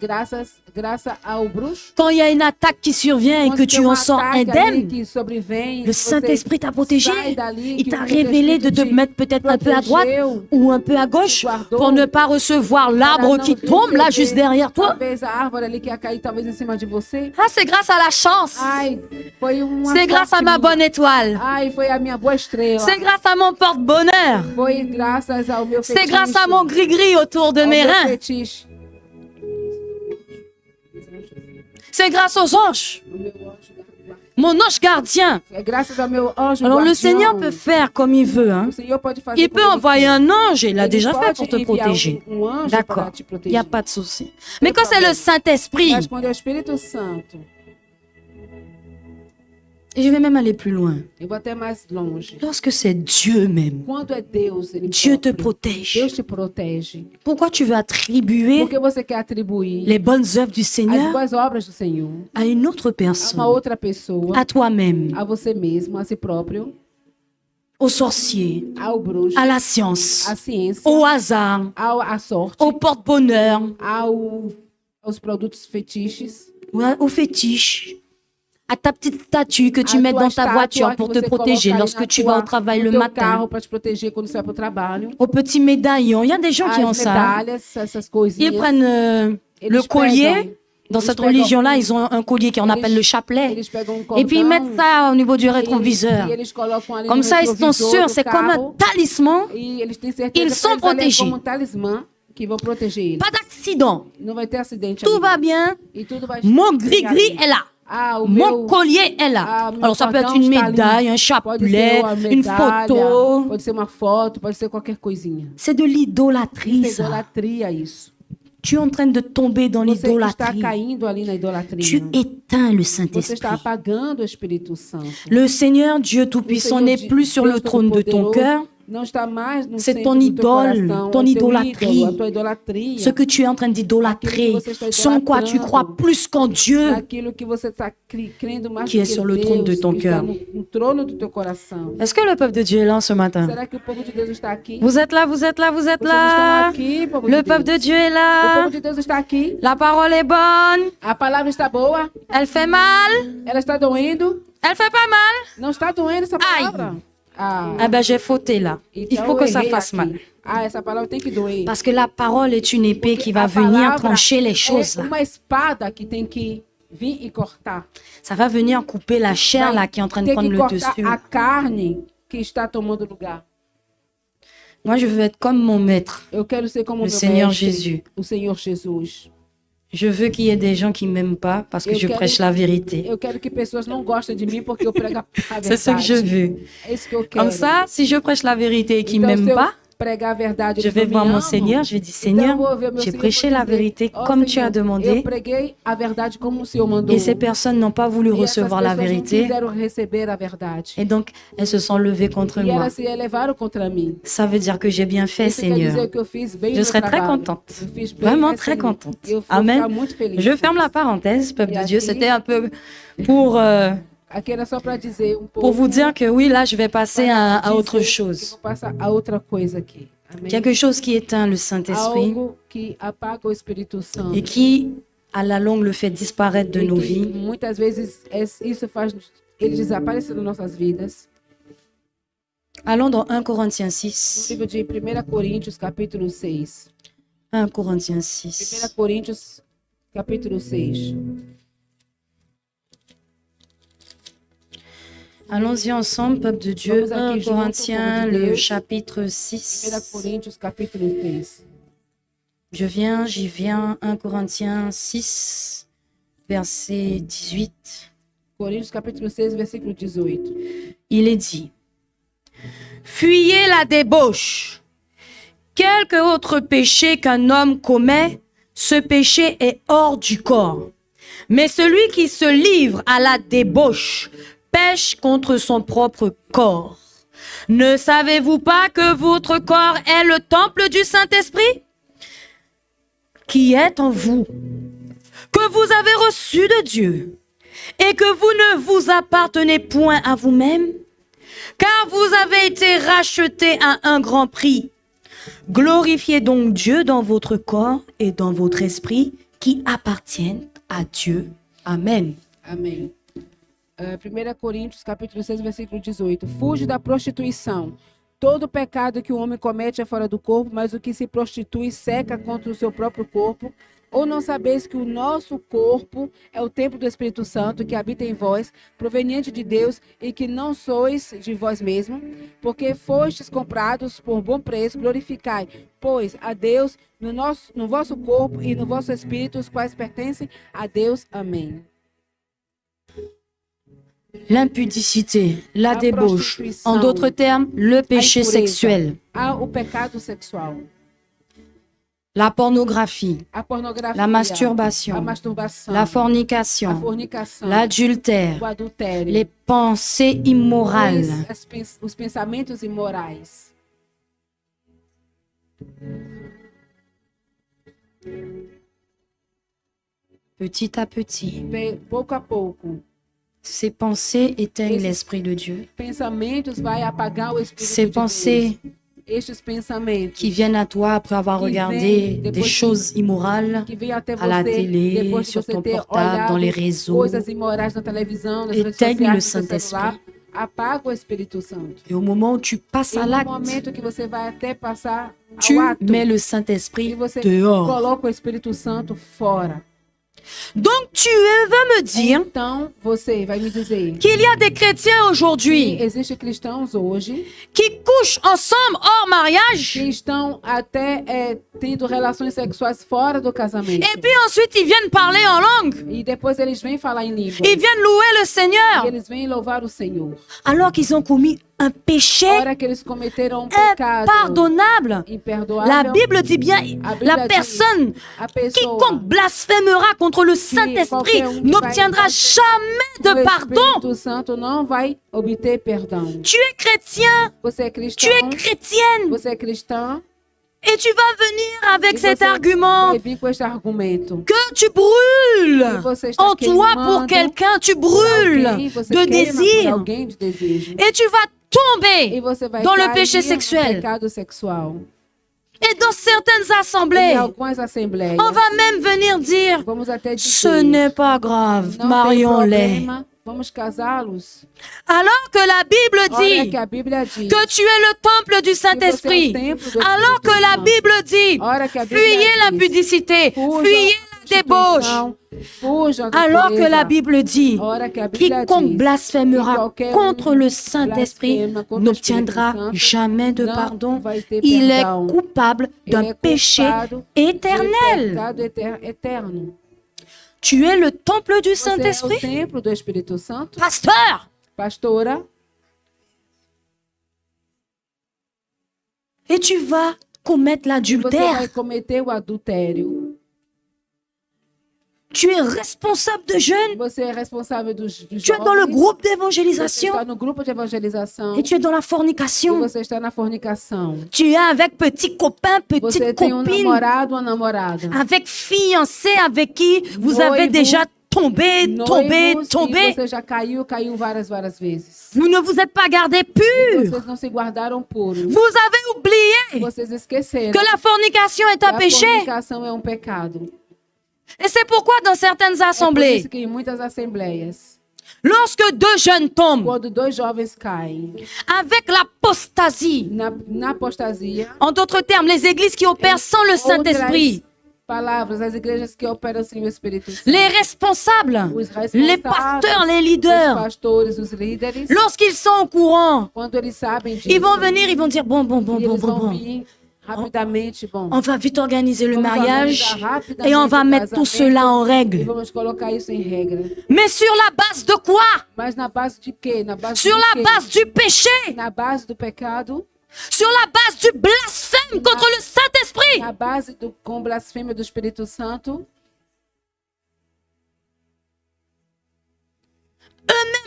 graças ao bruxo. Quand il y a une attaque qui survient et Quando que tem tu en um sors ataque ali indemne, que sobrevém, le que você Saint-Esprit t'a protégé. sai dali, Il que t'a o Espírito révélé de te te mettre peut-être un peu à droite protegeu, ou un peu à gauche guardou, pour ne pas recevoir l'arbre para qui não tombe là receber, juste derrière toi. Talvez a árvore ali que ia cair talvez em cima de você. Ah, c'est grâce à la chance. Ai, foi uma C'est grâce à sorte ma minha. bonne étoile. Ai, foi a minha boa estrela. C'est grâce à mon porte-bonheur. Foi graças ao meu C'est fetiche. grâce à mon gris-gris autour de ao mes meu reins. fetiche. C'est grâce aux anges. O meu anjo guardião. Mon ange gardien. É graças ao meu anjo Alors le guardião. Seigneur peut faire comme il veut. Hein. O Senhor pode fazer Il como peut ele envoyer quer. un ange, il l'a Ele déjà fait pode pour te enviar protéger. um anjo D'accord, para te il n'y protéger. a pas de souci. Mais quand c'est le Saint-Esprit, Mas quando é o Espírito Santo, et je vais même aller plus loin, eu vou até mais longe. lorsque c'est Dieu même, Quando é Deus, ele Dieu te próprio. protège. Deus te protege. Pourquoi tu veux attribuer Porque você quer atribuir les bonnes œuvres du as Seigneur boas obras do Senhor à une autre a uma personne, outra pessoa, à toi-même, a você mesmo, a si próprio, au sorcier, ao bruxo, à la science, à ciência, au hasard, à sorte, au porte-bonheur, aos produtos fetiches, au fétiche, à ta petite statue que tu a mets tua dans ta estátua voiture que pour te você protéger coloca aí lorsque na tu tua- vas au travail no le teu matin, carro para te proteger quando você vai para o trabalho. au petit médaillon. Il y a des gens qui ont As ça. medalhas, essas coisinhas. Ils prennent le Eles collier. pegam- Dans eles cette pegam- religion-là, ils ont un collier qu'on appelle le chapelet. Eles pegam um Et puis ils mettent ça au niveau du rétroviseur. E eles colocam ali Comme no ça, ils sont retrovisor sûrs, do c'est comme un carro, talisman. E eles têm certeza Ils que sont eles ali é protégés. como um talismã que vão proteger eles. Pas d'accident. Não vai ter acidente. Tout ali. va bien. E tudo vai Mon ficar gris-gris ali. est là. Ah, o Mon meu collier est là. Ah, meu Alors ça peut être cordão une está ali. médaille, un Pode chapelet, ser uma une medalha, photo. pode ser uma foto, pode ser qualquer coisinha. C'est de l'idolâtrie, Isso é ça. idolatria, isso. Tu es en train de tomber dans Você está l'idolâtrie. caindo ali na idolatria. Tu éteins le Você está Saint-Esprit. apagando o Espírito Santo. Le Seigneur Dieu O Tout-Puissant Senhor n'est plus sur Deus le trône de ton Todo-Poderoso cœur. não está mais no C'est centre ton do teu idole, coração, ton é o teu idolâtrie. ídolo, a tua idolatria. Ce que tu es en train d'idolâtrer, Aquilo que você está sans quoi tu idolatrando. crois plus qu'en Dieu. Naquilo que você está crendo mais Qui do est que sur le Deus, trône de ton que está cœur. no trono do teu coração. Est-ce que le peuple de Dieu est là ce matin? Será que o povo de Deus está aqui? Vous êtes là, vous êtes là, vous êtes Vocês estão là. aqui, povo Le de peuple Deus. de Dieu est O là. povo de Deus está aqui. La parole est bonne. A palavra está boa. Elle fait mal. Ela está doendo. Elle fait pas mal. Não está doendo essa palavra. Ah, Ah ben j'ai fauté là. Il então faut eu que ça errei fasse aqui. mal. Ah, essa palavra tem que doer. Parce que la parole est une épée qui va A venir palavra trancher les choses é là. uma espada que tem que vir e cortar. Ça va venir couper la chair Vai là qui est en train de ter prendre que le cortar dessus. a carne que está tomando lugar. Moi je veux être comme mon maître, Eu quero ser como le meu Seigneur mestre, Jésus. o Senhor Jesus. Je veux qu'il y ait des gens qui m'aiment pas parce que Eu je quero- prêche la vérité. Eu quero que pessoas não gostem de mim porque eu prego a verdade. C'est ce que je veux. É isso que eu quero. Comme ça, si je prêche la vérité et qu'ils Então, m'aiment se eu pas, pregar a verdade, je eles vais não me voir mon amam, Seigneur, je vais dire então Seigneur, eu vou ver meu j'ai Senhor e prêché vou la dizer, vérité "Ó, comme tu Senhor, as Eu demandé preguei a verdade como o Senhor mandou. et ces personnes n'ont pas voulu E essas recevoir la pessoas não vérité quiseram receber a verdade. et donc elles se sont levées contre E moi. elas se elevaram contra mim. Ça veut dire que j'ai bien fait, Isso quer dizer Seigneur. que eu fiz bem o Je meu serai très trabalho. contente. Eu fiz bem, Vraiment né, très Senhor? contente. Eu vou Amen. ficar muito feliz. Je ferme la parenthèse, peuple Et de Dieu. aquí- C'était un peu pour, Aqui era só para dizer um pouco. pour vous dire que oui, là, je vais passer à dizer autre que chose. vou passar a outra coisa aqui. Amém? Quelque chose qui éteint le Saint-Esprit Algo que apaga o Espírito Santo. et qui, à la longue, le fait disparaître de E nos que vies. muitas vezes isso faz ele desaparecer das nossas vidas. Allons dans 1 Corinthiens No 6. livro de 1 Coríntios, capítulo 6. 1 Corinthiens 1 6. Coríntios, capítulo 6. Allons-y ensemble, peuple de Dieu. Vamos aqui 1 junto, Corinthiens, povo de le Deus. chapitre 1 6. Coríntios, capítulo 6. J'y viens. 1 Corinthiens 6, verset 18. Coríntios, capítulo 6, versículo 18. Il est dit, fuyez la débauche. Quelque autre péché qu'un homme commet, ce péché est hors du corps. Mais celui qui se livre à la débauche pêche contre son propre corps. Ne savez-vous pas que votre corps est le temple du Saint-Esprit qui est en vous, que vous avez reçu de Dieu, et que vous ne vous appartenez point à vous-même, car vous avez été rachetés à un grand prix. Glorifiez donc Dieu dans votre corps et dans votre esprit qui appartiennent à Dieu. Amen. Amém. 1 Coríntios, capítulo 6, versículo 18. Fuge da prostituição. Todo pecado que o homem comete é fora do corpo, mas o que se prostitui seca contra o seu próprio corpo. Ou não sabeis que o nosso corpo é o templo do Espírito Santo que habita em vós, proveniente de Deus, e que não sois de vós mesmos? Porque fostes comprados por bom preço, glorificai, pois, a Deus no vosso corpo e no vosso espírito, os quais pertencem a Deus. Amém. L'impudicité, la débauche, prostituição, en d'autres termes, le péché a impureza, sexuel, o pecado sexual, la pornographie, a pornografia, la masturbation, a masturbação, la a fornication, fornicação, l'adultère, o adultério, les pensées immorales, os pensamentos imorais. petit à petit. Pouco a pouco, Ces pensées éteignent l'Esprit de Dieu. pensamentos vai apagar o Espírito Ces de pensées Deus. Estes pensamentos qui viennent à toi après avoir Qui regardé viennent des depois choses immorales que vêm até à la você télé, depois de sur você ton ter portable, olhado dans les réseaux. coisas imorais na televisão, nas redes Éteigne le sociais, no seu celular, Saint-Esprit. apaga o Espírito Santo. Et au moment où tu passes E à no l'acte, momento que você vai até passar tu ao ato, mets le e Saint-Esprit você dehors. coloca o Espírito Santo fora. Donc tu vas me dire Então, você vai me dizer qu'il y a des chrétiens que aujourd'hui existem cristãos hoje qui couchent ensemble hors que mariage estão até tendo relações sexuais fora do casamento. et puis ensuite ils viennent parler en langue, E depois eles vêm falar em língua. ils viennent louer le E Seigneur eles vêm louvar o Senhor. alors qu'ils ont commis un péché A hora que eles cometeram um pecado impardonnable. imperdoável, La Bible dit bien, a Bíblia la diz, personne a pessoa quiconque blasphémera contre le Saint-Esprit qualquer um que n'obtiendra vai jamais o de pardon. Espírito Santo não vai obter perdão. Tu es chrétien, Você é tu cristão, es chrétienne você é cristão, et tu vas venir avec e cet você argument vai vir com este argumento. que tu brûles Que você está en toi pour queimando quelqu'un, tu Alguém, brûles você de queima por désir alguém de desejo. et tu vas E tomber você vai dans le cair péché no sexuel. pecado sexual. Et dans certaines Em assemblées, algumas assembleias, on va même venir dire, vamos até ce dizer, n'est pas grave, não tem marions-les. problema, vamos casá-los. Alors que la Bible Olha dit que a Bíblia diz que tu es le temple du que você é o Saint-Esprit. templo do Alors Espírito que la Santo. Bible dit, Ora que a Bíblia fuyez diz, l'impudicité, fujam fuyez la débauche. prostituição, fujam da Alors que impureza. la Bible dit, Ora que a Bíblia quiconque diz blasphémera que qualquer contre le Saint-Esprit blasfema contra o n'obtiendra Espírito Santo jamais de não pardon. vai ter Il est perdão. coupable Ele d'un é péché culpado éternel. de pecado eterno. Tu es le temple du Você é o Saint-Esprit. templo do Espírito Santo. Pasteur, Pastora, et tu vas commettre você vai l'adultère. cometer o adultério. Tu es responsable de jeunes. Você é responsável dos Tu es dans le jovens. groupe Você d'évangélisation. está no grupo de evangelização. Et tu es dans la E fornication. você está na fornicação. Tu es avec petit copain, Você petite tem copine, namorado ou uma namorada. avec fiancé avec qui vous Noivo, avez déjà tombé. Noivos que você já caiu várias vezes. Vous ne vous êtes pas gardés purs. Vocês não se guardaram puros. Vous avez oublié Vocês esqueceram que la fornication est que un a péché. fornicação é um pecado. Et c'est pourquoi dans certaines É por assemblées, isso que em muitas assembleias, lorsque deux jeunes tombent quando dois jovens caem avec l'apostasie, na apostasia, en d'autres termes, les églises qui opèrent sans le Saint-Esprit, palavras, as igrejas que operam sem o Espírito Santo, les responsables, os les responsáveis, pasteurs, les os leaders, pastores, os líderes, lorsqu'ils sont au courant, quando eles sabem disso, ils vont venir, ils vont dire, bon, e eles vão vir rapidamente, bom, on va vite organiser le vamos mariage organizar rapidamente et on va o mettre tout casamento cela en e règle. vamos colocar isso em regra. Mais sur la base de quoi? Mas na base de quê? Na base Sur do la quê? base du péché, Na base do pecado, sur la base du blasphème contre le Saint-Esprit. na base com blasfêmia do Espírito Santo.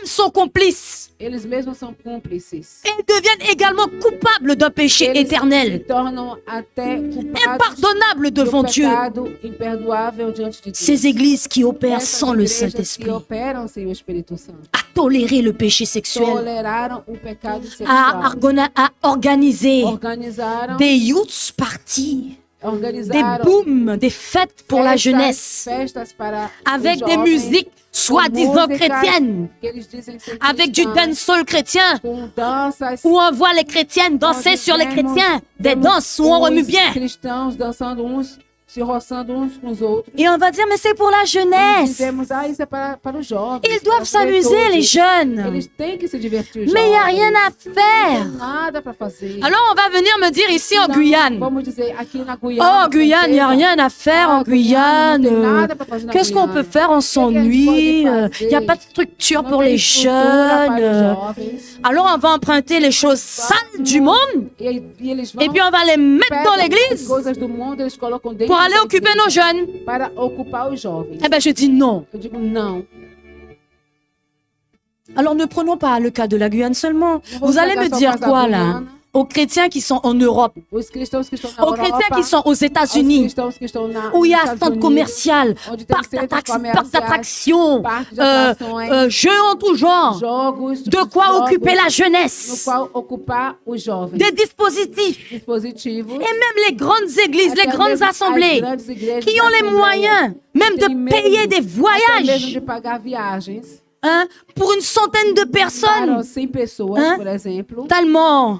sont complices. Eles mesmos são cúmplices. Ils deviennent également coupables d'un péché Eles se éternel, tornam até culpados impardonnable do devant Dieu. pecado imperdoável diante de Deus. Ces églises qui opèrent Essas sans le igrejas que Saint-Esprit, operam sem o Espírito Santo à tolérer le péché sexuel, toleraram o pecado à, sexual. à organiser Organizaram, des youth parties, des organizaram booms, des fêtes pour la jeunesse, festas para avec os des jovens, musiques soi-disant músicas chrétiennes, que eles dizem ser avec du cristãs, dancehall chrétien, com danças, où on voit les chrétiennes danser sur les chrétiens, des danses où on remue os bien. cristãos dançando uns, se roçando uns com os outros. Et on va dire, mais c'est pour la E jeunesse. dizemos, isso é para os jovens. Ils para doivent a s'amuser, les juventude. jeunes. Eles têm que se divertir, os Mais il n'y a jovens. rien à Não faire. tem nada para fazer. Alors on va venir me dire ici en Então, Guyane. vamos dizer, aqui na Oh, Guiana. en Guyane, il n'y a francesa, rien à faire en Não tem Guyane. nada para fazer na Qu'est-ce qu'on Guiana. peut faire? On s'ennuie. Il n'y a pas de structure Não pour tem les estrutura para os jeunes. jovens. Alors on va emprunter les choses sales du monde E eles vão et puis on va les mettre dans pegam as l'église coisas do mundo, eles colocam dentro pour aller da occuper igreja nos jeunes. para ocupar os jovens. Eh bien, je dis non. Eu digo não. Alors ne prenons pas le cas de la Guyane seulement. Não vou Vous allez pegar me só o dire caso da quoi là? Guiana, Aux chrétiens qui sont en Europe, os cristãos que estão na aux Europa, chrétiens qui sont aux aos États-Unis, cristãos que estão na, où il y nos a Estados centre Unidos, commercial, onde tem parc centros d'attraction, comerciais, parques de atrações, jeux en tout genre, jogos, de quoi jogos, occuper la no jeunesse, qual ocupar os jovens. des dispositifs, Dispositivos. et même les grandes églises, les até grandes mesmo as assemblées, grandes igrejas qui de ont les assembleia, moyens même tem de mesmo- payer des até mesmo voyages de pagar viagens hein, pour une centaine de para personnes, 100 pessoas, Hein? por exemplo. tellement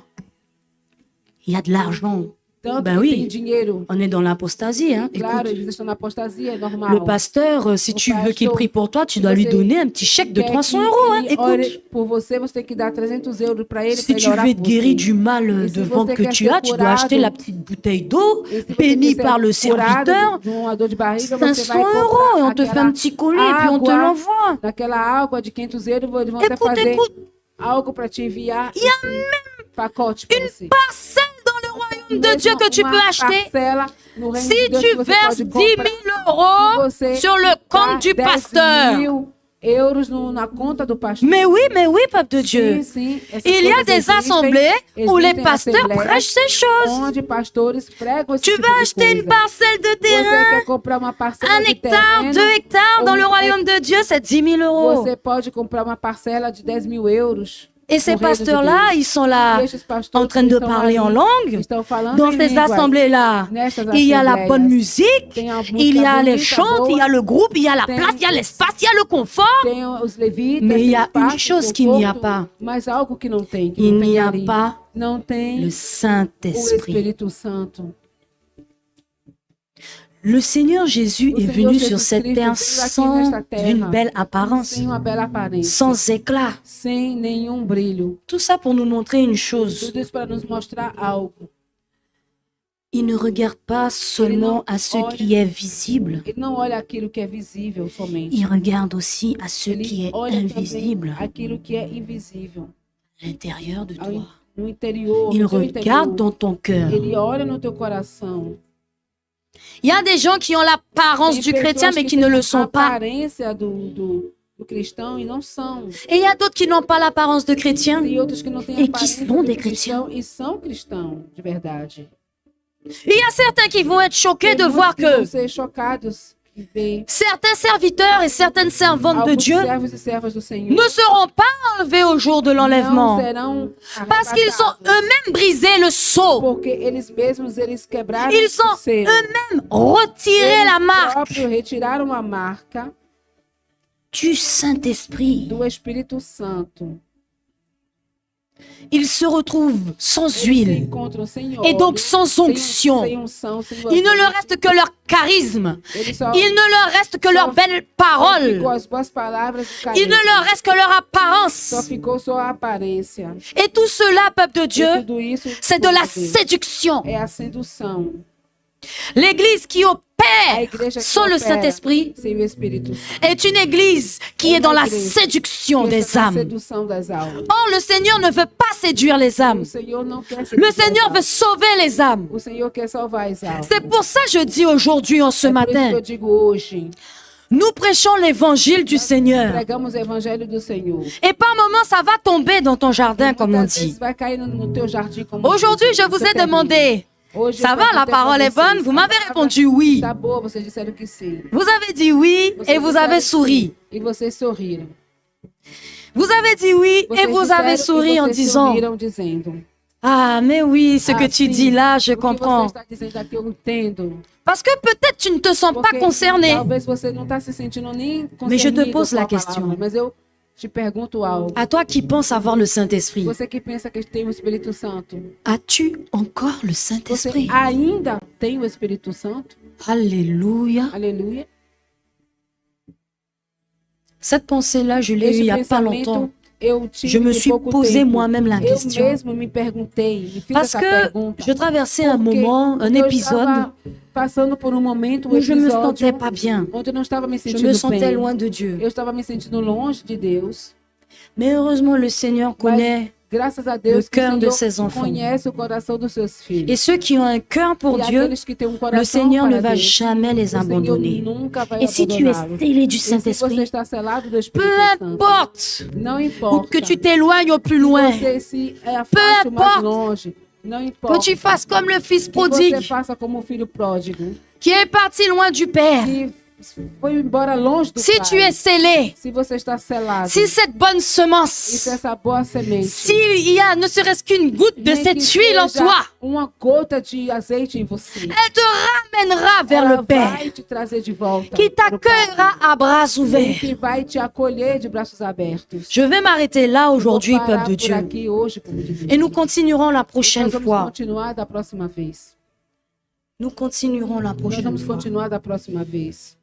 il y a de l'argent. Tanto Ben que oui. tem dinheiro. On est dans l'apostasie. Hein. Claro, Écoute, eles estão na apostasia, é normal. le pasteur, si O tu veux qu'il pastor, prie pour toi, tu se dois lui você donner un petit chèque de Quer 300 que euros. Hein. ele ore Écoute, por você, você tem que dar 300 euros para ele. si pra ele tu orar veux être por guéri você. du mal Et de si ventre você que quer tu ser as, tu dois acheter la petite bouteille d'eau E se você bénie quer par le ser curado serviteur. de uma dor de barriga, você 500 vai euros et on comprar te fait un petit colis et puis on te água, l'envoie. daquela água de 500 euros, eles vão até Écoute, fazer écoute, algo para te enviar il y a esse pacote para você. parcelle dans le royaume de Dieu que tu Uma peux acheter. parcela no reino Si de Deus tu que você verses pode 10 comprar. 000 euros Se você sur le dá compte du 10 pasteur. 000 euros na conta do pastor. Mais oui, peuple de Dieu. Sim, essas Il y a coisas des existem. assemblées où les Existem pasteurs assembleias prêchent ces choses. onde pastores pregam esse Tu tipo veux de acheter une coisa. parcelle de Você terrain, quer comprar uma parcela 1 de hectare, terreno, 2 hectares dans ou le royaume de Dieu, c'est 10 000 euros. Você pode comprar uma parcela de 10 mil euros. Et ces no reino de pasteurs-là, Deus. ils sont là E esses pastores en train de estão parler ali, en langue. estão falando Dans em ces línguas. assemblées-là, Nestas il y a la assembleias. bonne musique, Tem a música il y a les bonita, chants, il y a le groupe, il y a la Tem- place, il y a l'espace, il y a le confort. Tem os levitas, Mais il y tem a espaço, une chose tem qu'il n'y a conforto, pas. Mas algo que não tem, que Il não tem n'y a ali. pas Não tem le o Saint-Esprit. Espírito Santo. Le Seigneur Jésus O est Senhor venu Jesus sur cette Cristo terre veio aqui sans nesta terra, une belle apparence, Sem uma bela aparência. sans éclat. Sem nenhum brilho. Tout ça pour nous montrer une chose. Tudo isso para nos mostrar algo. Il ne regarde pas seulement à ce qui est visible, Ele não olha aquilo que é visível somente. il regarde aussi à ce qui Ele est olha invisible também aquilo que é invisível. à l'intérieur de Ao toi. No interior, Il no teu regarde interior. dans ton cœur. Ele olha no teu coração. Il y a des gens qui ont l'apparence Tem du pessoas chrétien mais que qui ne têm le a sont pas. aparência do cristão e não são. Et il y a d'autres qui n'ont pas l'apparence de chrétien Tem outros que não têm Et a qui aparência sont de des cristão e são cristãos de verdade. Il y a certains qui vont être choqués Tem de muitos voir que vão que ser chocados e ver certains serviteurs et certaines servantes de alguns Dieu servos e servas do Senhor ne seront pas enlevés au jour de não l'enlèvement serão parce qu'ils ont arrebatados, eux-mêmes brisé le sceau. porque eles mesmos eles quebraram Ils ont o selo. eux-mêmes retiré la marque Próprio retiraram a marca du Saint-Esprit. do Espírito Santo. Ils se retrouvent sans Eles se huile encontram sem et donc óleo, sans sem onction. unção, sem Il ne leur azeite. reste que leur charisme. Eles só Il ne leur reste que leurs belles ficou paroles. as boas palavras e Il ne carisma. leur reste que leur Só apparence. ficou só a aparência. Et tout cela, peuple de E Dieu, tudo isso c'est de la povo de Deus, séduction. é a sedução. L'église qui A opère igreja que sans le opera Saint-Esprit sem o Espírito Santo. est une église qui est dans la igreja séduction Que des está na âmes. sedução das almas. Or, le Seigneur ne veut pas séduire les âmes. O Senhor não quer Le seduzir as Seigneur veut almas. sauver les âmes. O Senhor quer salvar as almas. C'est pour ça que je dis aujourd'hui, en ce É por isso que matin, eu digo hoje, Nous prêchons l'évangile du Seigneur. Pregamos o evangelho do Senhor. Et par moments, ça va tomber dans ton jardin, comme on Muitas vezes dit. vai cair no teu jardim como Aujourd'hui, je vous ai demandé, Hoje ça eu va, la perguntei parole pra est bonne? vocês, Vous a m'avez palavra répondu oui. Tá boa, vocês disseram que sim. Vous avez dit oui Vocês et vous disseram avez que souri. sim, e vocês sorriram. Vous avez dit oui et Vocês vous avez disseram souri e en vocês disant, sorriram dizendo: ah, mais oui, ce que tu sim, dis là, je o que você comprends. está dizendo aqui eu entendo. Parce que peut-être tu ne te sens pas Porque concerné. talvez você não está se sentindo nem Mais je te concernido pose com la a palavra, question. mas eu te pergunto algo. À toi qui penses avoir le Saint-Esprit, Você que pensa que tem o Espírito Santo, as-tu encore le você Saint-Esprit? ainda tem o Espírito Santo? Alléluia. Aleluia. Cette pensée-là, je l'ai eue il n'y a pas longtemps. eu tive Je me de suis pouco posé tempo. moi-même la Eu question. mesmo me perguntei, me fiz Parce essa que pergunta. je traversais un Porque moment, un eu épisode estava passando por um momento, où je me sentais episódio, pas bien. onde eu não estava me Je sentindo me sentais bem. loin de Dieu. Eu estava me sentindo longe de Deus. Mais heureusement, le Seigneur connaît. Graças a Deus le que o cœur de Senhor ses enfants. conhece o coração dos seus filhos. Et ceux qui ont un cœur pour E Dieu, aqueles que têm um coração le Seigneur ne para va Deus, jamais les o Senhor abandonner. nunca vai Et si tu es abandoná-los. scellé du E se você Saint-Esprit, está selado do peu Espírito Santo, importe não ou importa que tu t'éloignes au plus loin, você se afaste mais importe longe, não que importa tu fasses comme le fils que você prodigue faça como o filho pródigo, qui est parti loin du Père. que foi embora longe do Si Pai. tu es scellé, Se você está selado, si cette bonne e se semence, essa boa semente, s'il y a ne serait-ce qu'une goutte de nem cette que huile en seja toi, uma gota de azeite em você, elle te ramènera vers ela le Père, vai te trazer de volta qui pro Pai, t'accueillera à bras e ouverts. que vai te acolher de braços abertos. Je vais m'arrêter là aujourd'hui, Vou parar peuple de por Dieu. aqui hoje, povo de Deus. Et nous continuerons la Nós prochaine vamos fois. continuar da próxima vez. Nous continuerons la Nós prochaine vamos fois. continuar da próxima vez.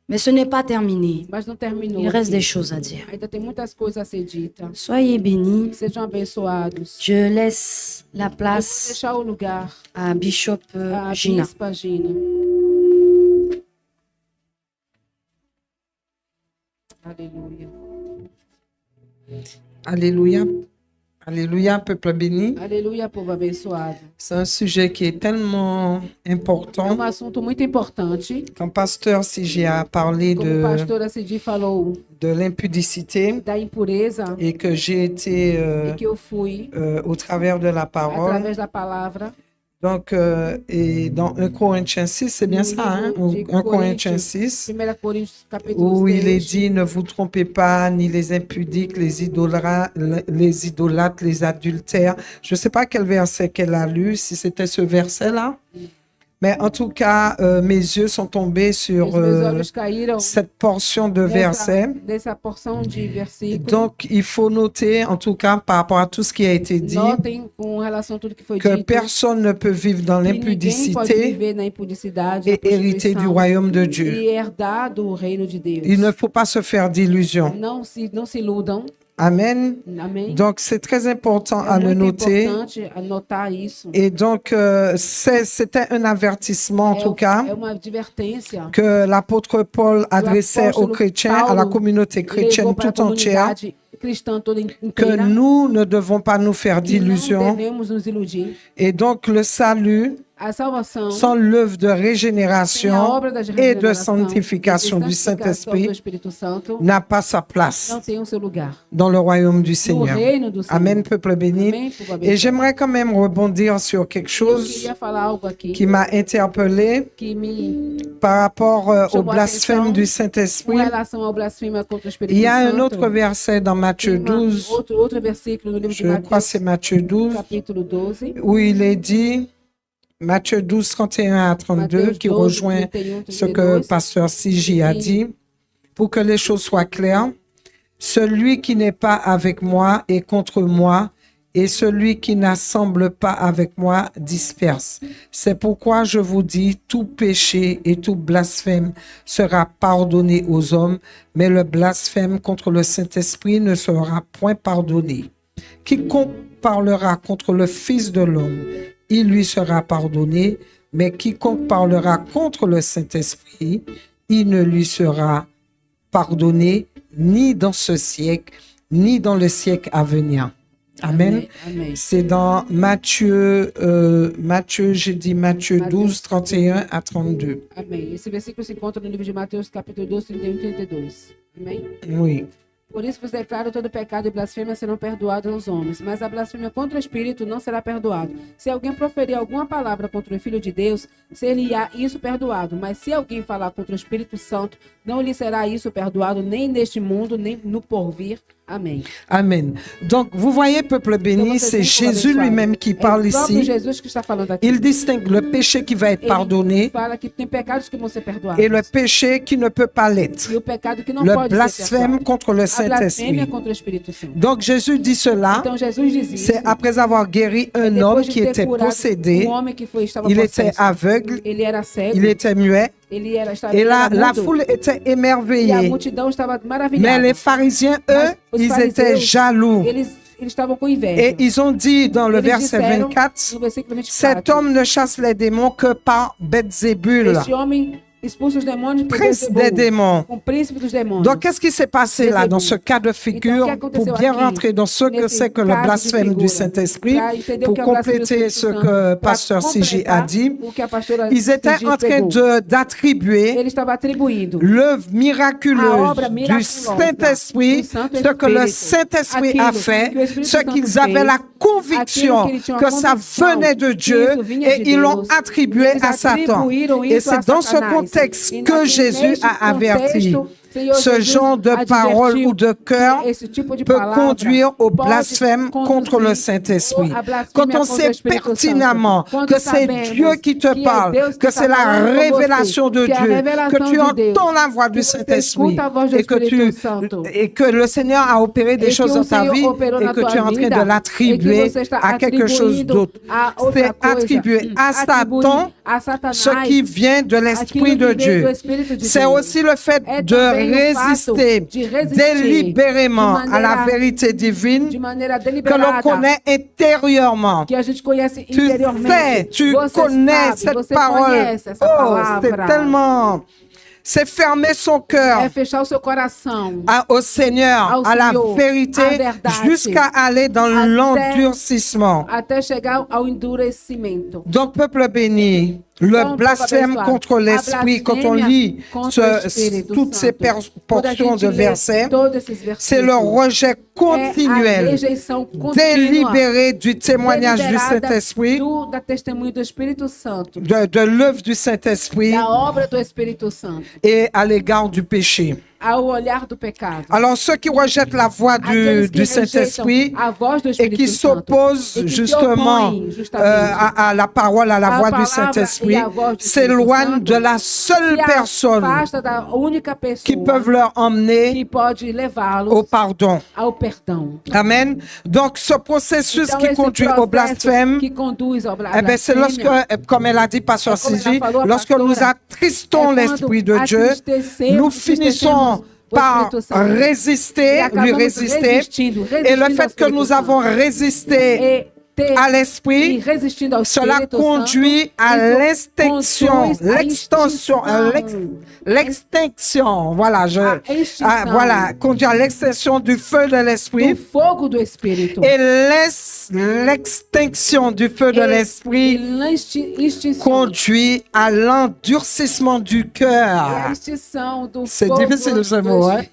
Mais ce n'est pas terminé. Mas não terminou. Il reste aqui. des choses à dire. Ainda tem muitas coisas a ser ditas. Soyez bénis. Sejam abençoados. Je laisse la Eu vou place deixar o lugar à Bishop à Gina. Bispa Gina. Aleluia. Alléluia. Alléluia, peuple béni. Aleluia, povo abençoado. C'est un sujet qui est tellement É important. assunto muito importante. Quand pasteur Sigi a parlé Como a pastora Cidi falou de l'impudicité da impureza et que j'ai été e que eu fui au travers de la parole. através da palavra. Donc, et dans 1 Corinthiens 6, c'est bien ça, hein? 1 Corinthiens 6, 1 Coríntios capítulo où il est 6. dit, ne vous trompez pas, ni les impudiques, les idolâtres, les adultères. Je ne sais pas quel verset qu'elle a lu, si c'était ce verset-là. Mais en tout cas, mes yeux sont tombés sur Os meus olhos caíram cette portion de verset. dessa porção de versículos. Donc, il faut noter, en tout cas, par rapport à tout ce qui a été dit, Notem com relação a tudo que foi que dito. personne ne peut vivre dans Que ninguém pode l'impudicité viver na impudicité et hériter du royaume de Dieu. e herdar do reino de Deus. Il ne faut pas se faire d'illusions. Não se iludam. Amen. Amém. Donc, c'est très important à É le muito noter. importante anotar isso. Et donc, c'était un avertissement, en tout cas, É uma advertência. que l'apôtre Paul adressait aux apóstolo chrétiens, à la Paulo communauté chrétienne Levou para a tout entière, comunidade cristã toda que inteira. nous ne devons pas nous faire Que não d'illusions. devemos nos iludir. Et donc, le salut, A salvação sans l'œuvre de sem a régénération obra da et de regeneração, sanctification de du santificação do Saint-Esprit, Espírito Santo, n'a pas sa place não tem o seu lugar. dans le royaume du No Seigneur. reino do Senhor. Amen, peuple béni. Amém, povo Et abençoado. j'aimerais quand même rebondir sur quelque Eu chose queria falar algo aqui qui m'a interpellé que me par rapport au chamou a blasphème atenção du com Saint-Esprit. relação ao blasfêmia contra o Espírito Il y a un Santo. autre verset dans Matthieu Tem uma- 12, outro versículo no livro de je crois que Mateus, c'est Matthieu 12, capítulo 12. où il est dit, Matthieu 12, 31 à 32, Mateus qui 12, rejoint 31, ce que 32. Pasteur Sigi a dit, pour que les choses soient claires. Celui qui n'est pas avec moi est contre moi, et celui qui n'assemble pas avec moi disperse. C'est pourquoi je vous dis, tout péché et tout blasphème sera pardonné aux hommes, mais le blasphème contre le Saint-Esprit ne sera point pardonné. Quiconque parlera contre le Fils de l'homme, il lui sera pardonné, mais quiconque parlera contre le Saint-Esprit, il ne lui sera pardonné ni dans ce siècle, ni dans le siècle à venir. Amen. Amém. C'est dans Matthieu, j'ai dit Matthieu 12, 31 à 32. Amém. Esse versículo se encontra no livro de Mateus, capítulo 12, 31 e 32. Amém? Oui. Por isso vos declaro: todo pecado e blasfêmia serão perdoados aos homens, mas a blasfêmia contra o Espírito não será perdoado. Se alguém proferir alguma palavra contra o Filho de Deus, ser-lhe-á isso perdoado. Mas se alguém falar contra o Espírito Santo, não lhe será isso perdoado, nem neste mundo, nem no porvir. Amém. Amen. Donc, vous voyez, peuple béni, c'est Jésus lui-même qui parle É o próprio ici. Jesus que está falando aqui. Il distingue le péché qui va être Ele pardonné fala que tem pecados que vão ser perdoados. et le péché qui ne peut pas l'être. E o pecado que não Le pode ser blasphème perdoado. contre le A blasfêmia Saint-Esprit. contra o Espírito Santo. Donc, Jésus dit cela, Então Jesus diz isso. c'est après avoir guéri un homme Depois de qui ter était curado possédé, homem que estava il était possesso. aveugle, Ele era cego. il était muet, Estava et la mudo, foule était e a émerveillée. multidão estava Mais maravilhada. les pharisiens, eux, Mas os ils étaient fariseus, jaloux. Eles estavam com inveja. Et ils ont dit dans le Eles verset disseram, 24, no versículo 24, cet homme ne chasse les démons que par Beelzébul, este homem expulsa os demônios por prince Beelzebul, des démons. com o príncipe dos demônios. Donc, qu'est-ce qui s'est passé là, dans ce cas de Então, figure, o que aconteceu pour bien aqui, rentrer dans ce que nesse c'est que le caso de blasphème du figura, Saint-Esprit, pra entender o pour que é o blasfêmio do compléter Espírito ce Santo, que pra Pasteur Sigi a completar dit, o que a pastora ils étaient Sigi en train pregou. d'attribuer Ele estava atribuindo l'œuvre a miraculeuse obra du miraculosa Saint-Esprit, do Santo ce que le Espírito, Saint-Esprit aquilo a fait, que o Espírito ce Santo qu'ils avaient fez, la conviction aquilo que eles tinham a que ça convicção venait de que Dieu isso vinha et de ils l'ont Deus, attribué eles à Satan. atribuíram Et isso a c'est dans ce Satanás. contexte E que nesse Jésus a averti. contexto, Senhor Ce Jesus genre de parole advertiu ou de cœur que esse tipo de peut palavra conduire au pode blasphème contre conduzir le Saint-Esprit. à blasfémia Quand on contra sait o Espírito pertinemment Santo. Quando que c'est sabemos Dieu qui te que é parle, Deus que que está c'est la falando com révélation você, de que é a Dieu, revelação que tu de Deus, entends la voix du que você Saint-Esprit escuta a voz do et que Espírito Santo, et que le Seigneur a opéré des e que choses o dans ta Senhor vie operou et na que tua tu es en train vida, de e l'attribuer que você está à quelque chose atribuindo d'autre. a outra C'est coisa, attribuer à atribuir Satan a Satanás ce qui vient de l'Esprit aquilo de que vem Dieu. do Espírito de C'est Deus. aussi le fait É de também o fato résister de resistir délibérément de à la maneira- vérité divine de maneira que l'on deliberada, connaît intérieurement. que a gente conhece Tu interiormente. sais, tu Você connais sabe, cette você parole. conhece essa Oh, palavra. c'est tellement... C'est fermer son cœur É fechar o seu coração au Seigneur, Ao à la Senhor, vérité, à verdade. jusqu'à aller dans Até- l'endurcissement. até chegar ao endurecimento. Donc, peuple béni, le Então, blasphème povo contre abençoado, l'esprit, a quand on blasfêmia lit contra o Espírito toutes ces Santo. Quando a portions gente de lê versets, todos esses versículos, c'est le rejet é a continuel, rejeição contínua, délibéré du témoignage du deliberada Saint-Esprit, da testemunho do Espírito Santo, de l'œuvre du Saint-Esprit da obra do Espírito Santo, et à l'égard du péché. ao olhar do pecado. Alors, ceux qui rejettent la voix Aqueles que du Saint-Esprit rejeitam a voz do et Espírito qui Santo, s'opposent et qui se justement opõem justamente à la parole, à la à voix du palavra Saint-Esprit, et à voz du s'éloignent Espírito de la seule se personne afasta da única pessoa qui peuvent leur emmener que pode levá-los au pardon. ao perdão. Amen. Donc, ce processus Então, qui esse conduit au processo blasphème, que conduz ao eh ben, c'est lorsque, comme elle a dit, Pasteur É como ela Sigi, falou, a lorsque pastora, nous attristons é l'Esprit de quando Dieu, atristecemos, nous finissons par Espírito Santo. résister, E lui acabamos résister. resistindo Et le ao fait que Espírito nous Santo. avons résisté E à e l'Esprit, resistindo ao cela Espírito conduit Santo, à isso l'extinction, conduz à l'extension, extinção. l'extinction, voilà, A extinção. voilà, conduit à l'extinction du feu de do l'Esprit fogo do Espírito. et l'extinction du feu de E l'Esprit extinção. conduit à l'endurcissement du E a cœur. extinção do C'est fogo difficile ce do mot, hein?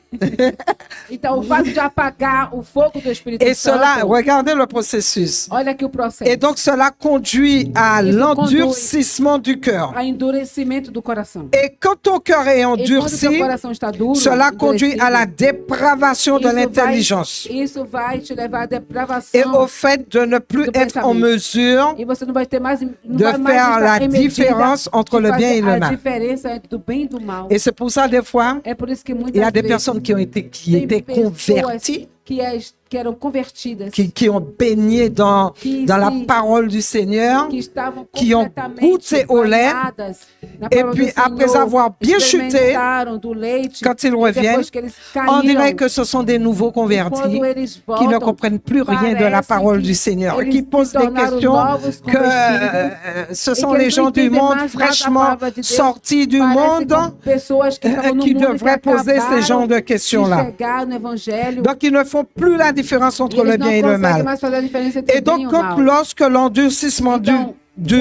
Então, o fato de apagar o fogo do Espírito Et cela, Santo, regardez le processus. olha aqui o processo. Et donc cela conduit à Isso l'endurcissement du cœur. a endurecimento do coração. Et quand ton cœur est E quando o seu endurci, coração está duro, cela conduit à la endurecido, dépravation de isso l'intelligence Isso vai te levar à et depravação. au fait de ne plus do être en pensamento. mesure E você não vai ter mais, não de vai mais faire estar la em medida différence entre de le bien fazer et le a mal. diferença entre o bem e do mal. Et c'est pour ça, des fois, É por isso que muitas il y a des vezes personnes qui tem étaient pessoas converties, que eram convertidas, qui ont baigné dans la se- parole du Seigneur. que estavam qui ont completamente goûté au lait, banhadas na et palavra puis do après Senhor, avoir bien chuté, experimentaram do leite, quand ils e reviennent, depois que eles on caíram, dirait que ce sont des nouveaux convertis quando eles qui ne voltam, comprennent plus rien de la parece parole que du Seigneur, eles qui se posent des tornaram questions novos que convertidos, ce e sont que les eles não gens du entendem monde mais nada da fraîchement palavra de Deus. sortis du Parece monde como pessoas que estavam no qui mundo e que devraient poser ce acabaram genre de questions-là. chegar no evangelho. Donc ils ne font plus la Então différence E entre le eles bien não et le conseguem mal. mais fazer a diferença entre Et o bem e donc, o mal. lorsque l'endurcissement Então, du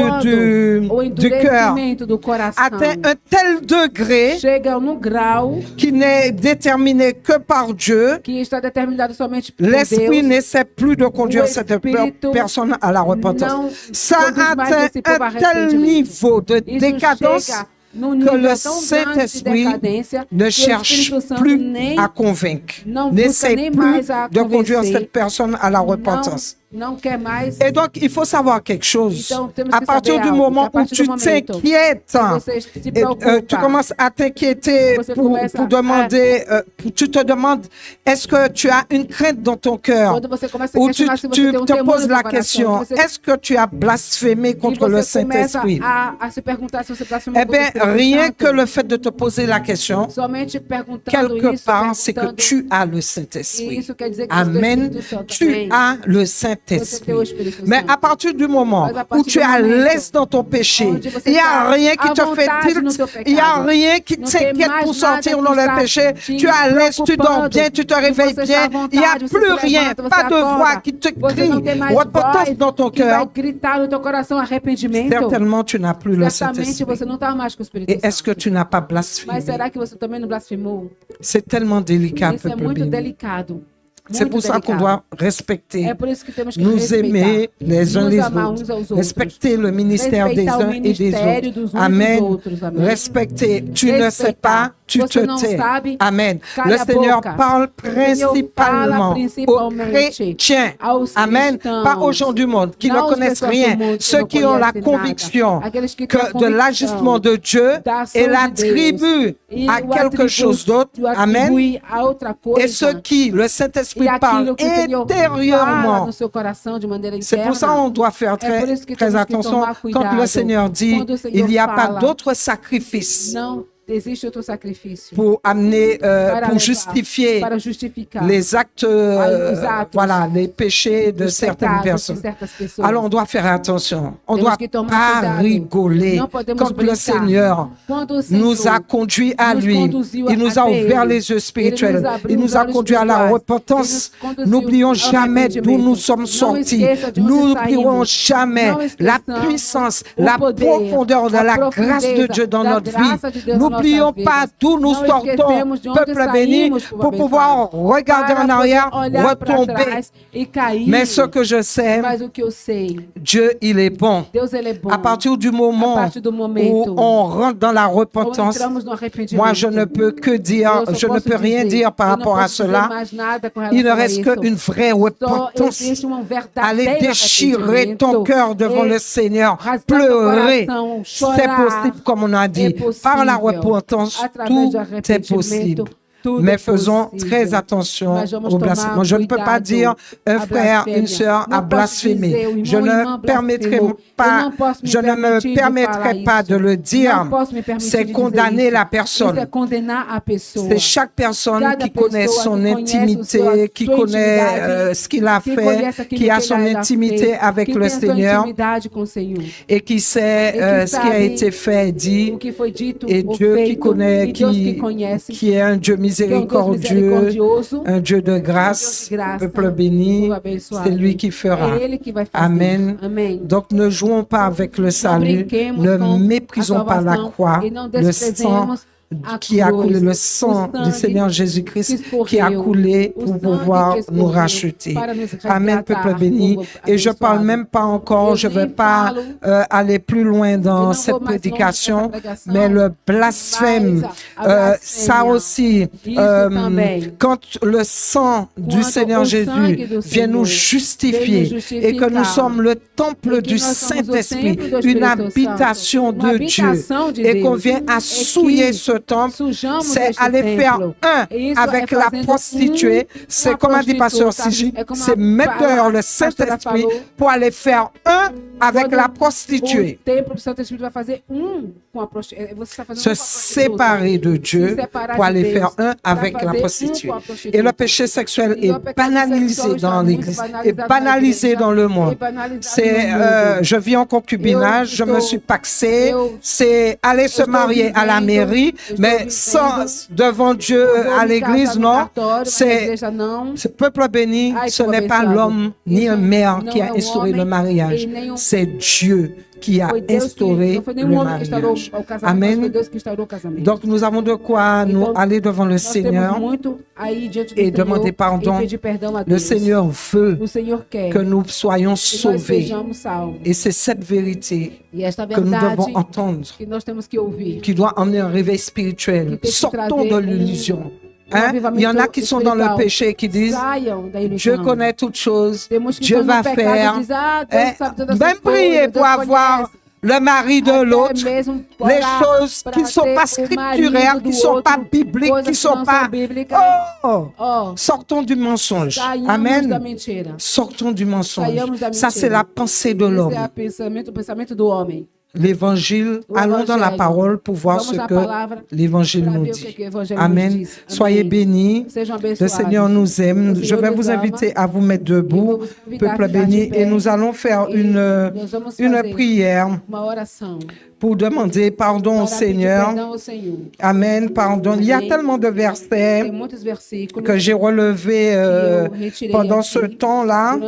cœur endurecimento do coração atteint un tel degré chega no grau qui n'est déterminé que par Dieu, que está determinado somente por l'esprit Deus, n'essaie plus de conduire O cette espírito personne à la repentance. não Ça conduz mais atteint esse povo a un tel arrependimento. niveau de Isso décadence chega num que nível le tão grande de Saint-Esprit decadência ne que o cherche Espírito Santo plus nem à convaincre, não busca n'essaie nem plus mais a de conduire convencer, cette personne à la repentance. não quer mais. Et donc, il faut savoir quelque chose. Então, temos À que partir saber du algo, moment que a où partir tu do momento t'inquiètes, que você se et, preocupa, tu commences à t'inquiéter Você pour começa demander, tu te demandes, est-ce que tu as une crainte dans ton cœur? quando você começa a Ou tu, questionar se você tu tem te temor poses no la seu question, coração, que você est-ce que tu as blasphémé contre le você começa Saint-Esprit? a se perguntar se você blasfemou Eh contra o bien, Espírito rien Santo, que le fait de te poser la question, somente perguntando quelque isso, part, c'est que perguntando, tu as le e Saint-Esprit. isso quer dizer que o Amen. Espírito Santo Tu vem. as le Você tem o Saint-Esprit. Espírito Mais Santo. à partir du moment Mas a où partir tu es do à momento l'aise dans ton péché, onde você il n'y a está rien qui à te fait vontade no tilt, teu il n'y a pecado. rien qui Não tem t'inquiète mais pour nada sortir que dans le está péché, te tu es à l'aise, tu dors preocupando, bien, tu te que réveilles você bien, está à il n'y a vontade, você plus se rien, levanta, pas você de acorda. voix qui te Você não crie, tem mais repentance voz dans ton que vai cœur. gritar no teu coração arrependimento. Certainement, tu n'as plus le Certamente Saint-Esprit. você não está mais com o Espírito Et est-ce que Santo. tu n'as pas Mas blasphémé? será que você também não blasfemou? C'est tellement délicat, Isso é peuple muito béni. delicado. C'est Muito pour ça qu'on delicado. doit respecter, É por isso que temos que nous respeitar, aimer les uns nos les amar autres, uns aos outros, respecter le ministère des respeitar o uns et des ministério autres. dos uns e dos Amen. outros. Amém. Respecter. Tu ne sais pas, tu Você te não tais. sabe, Amen. cala Le a Seigneur boca. parle O Senhor fala principalement aux principalmente chrétiens. aos Amen. cristãos, Pas aux gens du monde qui não ne às connaissent pessoas do rien. mundo que Ceux não qui ont la conhecem nada. conviction Aqueles que têm a que de convicção l'agissement de Dieu, da ação il de attribue Deus, à e o quelque atribui- chose d'autre. o Amen. atribui a outra coisa. Et ce qui, le Saint-Esprit E parle aquilo que o Senhor fala intérieurement. no seu coração de maneira C'est interna. pour ça qu'on doit faire É por très, isso que très temos que attention tomar quand le cuidado. Seigneur dit Quando o Senhor il n'y a pas fala, d'autre sacrifice Não existe outro sacrifício pour amener, para pour levar, justifier para justificar les actes, os atos, voilà, les péchés de os certaines pecados de personnes. certas pessoas. Alors on doit faire attention. On ne Temos doit que tomar pas cuidado. rigoler Não podemos quand le brincar. Seigneur Quando o Senhor nous a conduits à nos lui. conduziu Il nous a até ouvert ele. les yeux Ele spirituels. nos abriu Il nous os a olhos conduits à la espirituais. repentance. Ele nos conduziu N'oublions ao jamais d'où arrependimento. nous sommes Não sortis. esqueça de onde N'oublions saímos. jamais Não la esqueçamos puissance, o la poder, profondeur de a la grâce de profundeza Dieu dans da notre graça vie. de Deus nas N'oublions nossas pas vidas. d'où nous Não sortons, esquecemos de onde peuple béni, saímos, povo pour pouvoir abençoado. regarder Para en poder arrière, olhar para retomber. trás e cair. Mais ce que je sais, Mas o que eu sei, Dieu, il est bon. Deus ele é bom. À partir du A moment partir do où momento on rentre dans la ou repentance, entramos no arrependimento, moi, je ne peux que dire, eu só je ne posso peux rien dizer, dire par eu não rapport à posso dizer cela. mais nada com Il ne relação a reste isso. qu'une vraie Só repentance. existe um Aller verdadeiro déchirer ton cœur devant le Seigneur, rasgar teu pleurer, coração, c'est chorar. possible, comme on a dit. É possível. Par la repentance, Através tout do est arrependimento, possible. tudo Mais é faisons possível. très attention Mas vamos au tomar blasphème. Je ne peux pas cuidado dire un à frère, blasfémia. une sœur Não a posso blasphémé. dizer, o irmão, Je a irmã ne permettrai blasfemou. pas, Eu não posso me je ne me permitir de permettrai falar pas isso. de le dire. Não posso me permitir C'est de dizer condamner isso. la Isso personne. é condenar a pessoa. C'est chaque personne Cada qui connaît pessoa son que conhece intimité, qui sua connaît intimidade, ce qu'il a que fait, conhece aquilo qui a que son ele intimité fez, avec que le tem a sua Seigneur intimidade com o Senhor. et qui sait Et qui ce qui a sabe été fait et dit. O que foi dito Et ou Dieu qui feito, connaît, e Deus que conhece, qui est un Dieu que é um Deus miséricordieux, misericordioso, un Dieu de Deus grâce, de graça, peuple béni, povo abençoado. c'est lui qui fera. É Ele que vai fazer. Amen. Amém. Donc ne jouons pas avec le Não salut, brinquemos ne com méprisons a pas la salvação croix, e não le sang desprezemos a qui a cruz, coulé, le o sang du sangue Seigneur que Jésus-Christ escorreu, qui a coulé o pour sangue pouvoir que escorreu nous racheter. para nos Amen, resgatar, peuple béni. povo Et je parle abençoado. même pas encore, Eu je ne vais nem pas falo, aller plus loin eu dans não cette vou mais longe prédication, nessa pregação, mais le blasphème, mas a ça blasfémia, aussi, isso também. quand le sang du Quando Seigneur o Jésus sangue do vient nous Senhor justifier vem nos et que nous justificar, sommes le temple e que du nós somos o Saint-Esprit, templo do une Espírito habitation Santo, uma de Dieu, habitação de et qu'on Deus, vient à e souiller que ce temple, sujamos c'est este aller faire templo. un Isso avec é la fazendo prostituée. C'est com a comme a dit Pasteur prostituta. Sigi, É como c'est a mettre dehors le pastora Saint-Esprit falou. pour aller faire un avec Quando la prostituée. O templo do Santo Espírito vai fazer você está fazendo se com a prostituta. séparer de Dieu Se séparar pour de aller Deus, faire un para avec la fazer prostituée. com a prostituta. Et le péché sexuel E o est pecado banalisé sexual está dans muito l'Église, banalizado est na banalisé igreja, dans le e monde. banalizado C'est, no mundo. je vis en concubinage, je me suis paxée, c'est aller se marier à la mairie, mais sans, devant Dieu, à l'église, non. C'est ce peuple béni, ce n'est pas l'homme ni un maire qui a instauré le mariage, c'est Dieu qui a instauré le mariage. Amen. Donc nous avons de quoi nous aller devant le Seigneur et demander pardon. Le Seigneur veut que nous soyons sauvés. Et c'est cette vérité que nous devons entendre, qui doit emmener un réveil spirituel. Sortons de l'illusion. Hein? Il y en a qui sont dans le péché et qui disent Dieu connaît toutes choses, Dieu va faire. Même prier pour avoir le mari de l'autre, les choses qui ne sont pas scripturaires, qui ne sont pas bibliques, qui ne sont pas... Oh! Sortons du mensonge. Amen. Sortons du mensonge. Ça, c'est la pensée de l'homme. L'évangile, allons dans la parole pour voir ce que l'évangile nous dit. Amen. Soyez bénis. Le Seigneur nous aime. Je vais vous inviter à vous mettre debout, peuple béni, et nous allons faire une prière pour demander pardon au Seigneur. Amen, pardon. Il y a tellement de versets que j'ai relevés pendant ce temps-là,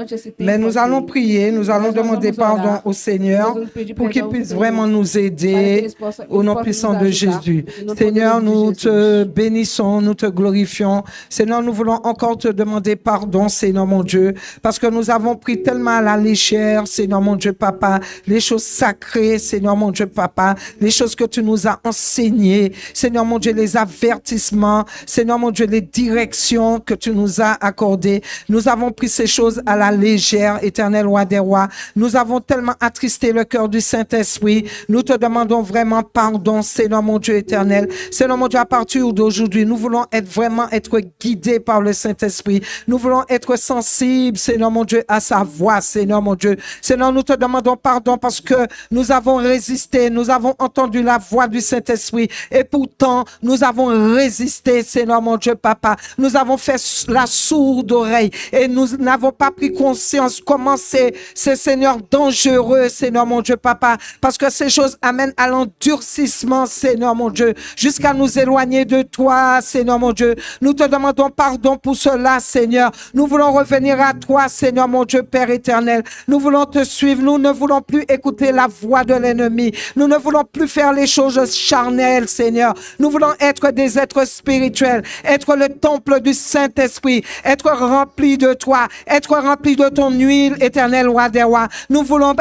mais nous allons prier, nous allons demander pardon au Seigneur pour qu'il puisse vraiment nous aider au nom puissant de Jésus. Seigneur, nous te bénissons, nous te glorifions. Seigneur, nous voulons encore te demander pardon, Seigneur mon Dieu, parce que nous avons pris tellement à la légère, Seigneur mon Dieu, Papa, les choses sacrées, Seigneur mon Dieu, Papa, les choses que tu nous as enseignées, Seigneur mon Dieu, les avertissements, Seigneur mon Dieu, les directions que tu nous as accordées. Nous avons pris ces choses à la légère, Éternel roi des rois. Nous avons tellement attristé le cœur du Saint-Esprit. Nous te demandons vraiment pardon, Seigneur mon Dieu éternel. Seigneur mon Dieu, à partir d'aujourd'hui, nous voulons être guidés par le Saint-Esprit. Nous voulons être sensibles, Seigneur mon Dieu, à sa voix, Seigneur mon Dieu. Seigneur, nous te demandons pardon parce que nous avons résisté, nous avons entendu la voix du Saint-Esprit et pourtant nous avons résisté, Seigneur mon Dieu, Papa. Nous avons fait la sourde oreille et nous n'avons pas pris conscience comment c'est Seigneur dangereux, Seigneur mon Dieu, Papa, parce que ces choses amènent à l'endurcissement, Seigneur mon Dieu, jusqu'à nous éloigner de toi, Seigneur mon Dieu. Nous te demandons pardon pour cela, Seigneur. Nous voulons revenir à toi, Seigneur mon Dieu, Père éternel. Nous voulons te suivre. Nous ne voulons plus écouter la voix de l'ennemi. Nous ne voulons plus faire les choses charnelles, Seigneur. Nous voulons être des êtres spirituels, être le temple du Saint-Esprit, être remplis de toi, être remplis de ton huile, éternel roi des rois. Nous voulons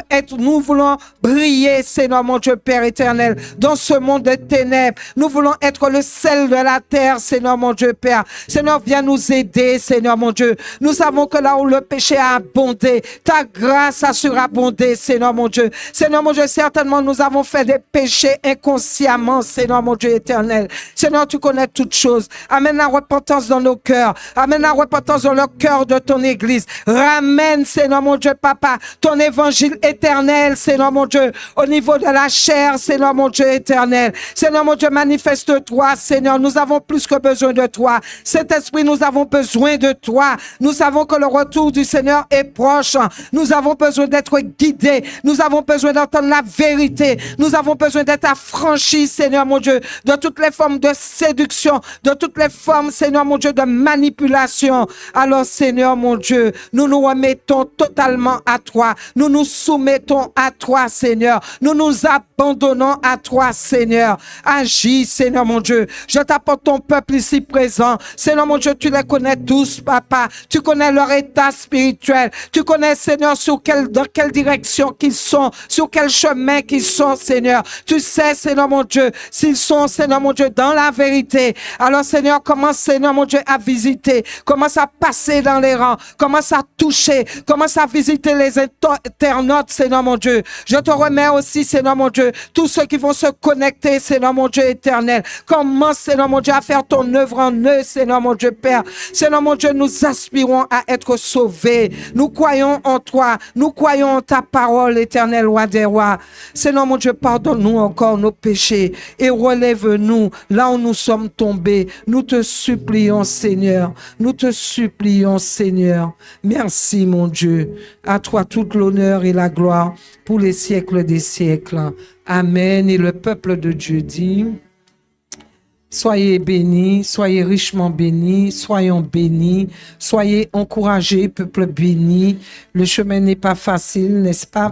briller, Seigneur mon Dieu, Père éternel, dans ce monde de ténèbres. Nous voulons être le sel de la terre, Seigneur mon Dieu, Père. Seigneur, viens nous aider, Seigneur mon Dieu. Nous savons que là où le péché a abondé, ta grâce a surabondé, Seigneur mon Dieu. Seigneur mon Dieu, certainement nous avons fait des péchés inconsciemment, Seigneur mon Dieu éternel. Seigneur, tu connais toutes choses. Amène la repentance dans nos cœurs. Amène la repentance dans le cœur de ton Église. Ramène, Seigneur mon Dieu, Papa, ton évangile éternel, Seigneur mon Dieu, au niveau de la chair, Seigneur mon Dieu éternel. Seigneur mon Dieu, manifeste-toi, Seigneur. Nous avons plus que besoin de toi. Saint-Esprit, nous avons besoin de toi. Nous savons que le retour du Seigneur est proche. Nous avons besoin d'être guidés. Nous avons besoin d'entendre la vérité. Nous avons besoin d'être affranchis, Seigneur mon Dieu, de toutes les formes de séduction, de toutes les formes, Seigneur mon Dieu, de manipulation. Alors, Seigneur mon Dieu, nous nous remettons totalement à toi. Nous nous soumettons à toi, Seigneur. Nous nous abandonnons à toi, Seigneur. Agis, Seigneur mon Dieu. Je t'apporte ton peuple ici présent. Seigneur mon Dieu, tu les connais tous, Papa. Tu connais leur état spirituel. Tu connais, Seigneur, dans quelle direction qu'ils sont, sur quel chemin qu'ils sont, Seigneur. Tu sais, Seigneur mon Dieu, s'ils sont, Seigneur mon Dieu, dans la vérité. Alors, Seigneur, commence, Seigneur mon Dieu, à visiter. Commence à passer dans les rangs. Commence à toucher. Commence à visiter les internautes, Seigneur mon Dieu. Je te remets aussi, Seigneur mon Dieu, tous ceux qui vont se connecter, Seigneur mon Dieu éternel. Commence, Seigneur mon Dieu, à faire ton œuvre en eux, Seigneur mon Dieu, Père. Seigneur mon Dieu, nous aspirons à être sauvés. Nous croyons en toi. Nous croyons en ta parole, éternel roi des rois. Seigneur mon Dieu, pardonne-nous encore nos péchés et relève-nous là où nous sommes tombés. Nous te supplions, Seigneur. Nous te supplions, Seigneur. Merci, mon Dieu. À toi toute l'honneur et la gloire pour les siècles des siècles. Amen. Et le peuple de Dieu dit... Soyez bénis, soyez richement bénis, soyons bénis, soyez encouragés, peuple béni. Le chemin n'est pas facile, n'est-ce pas?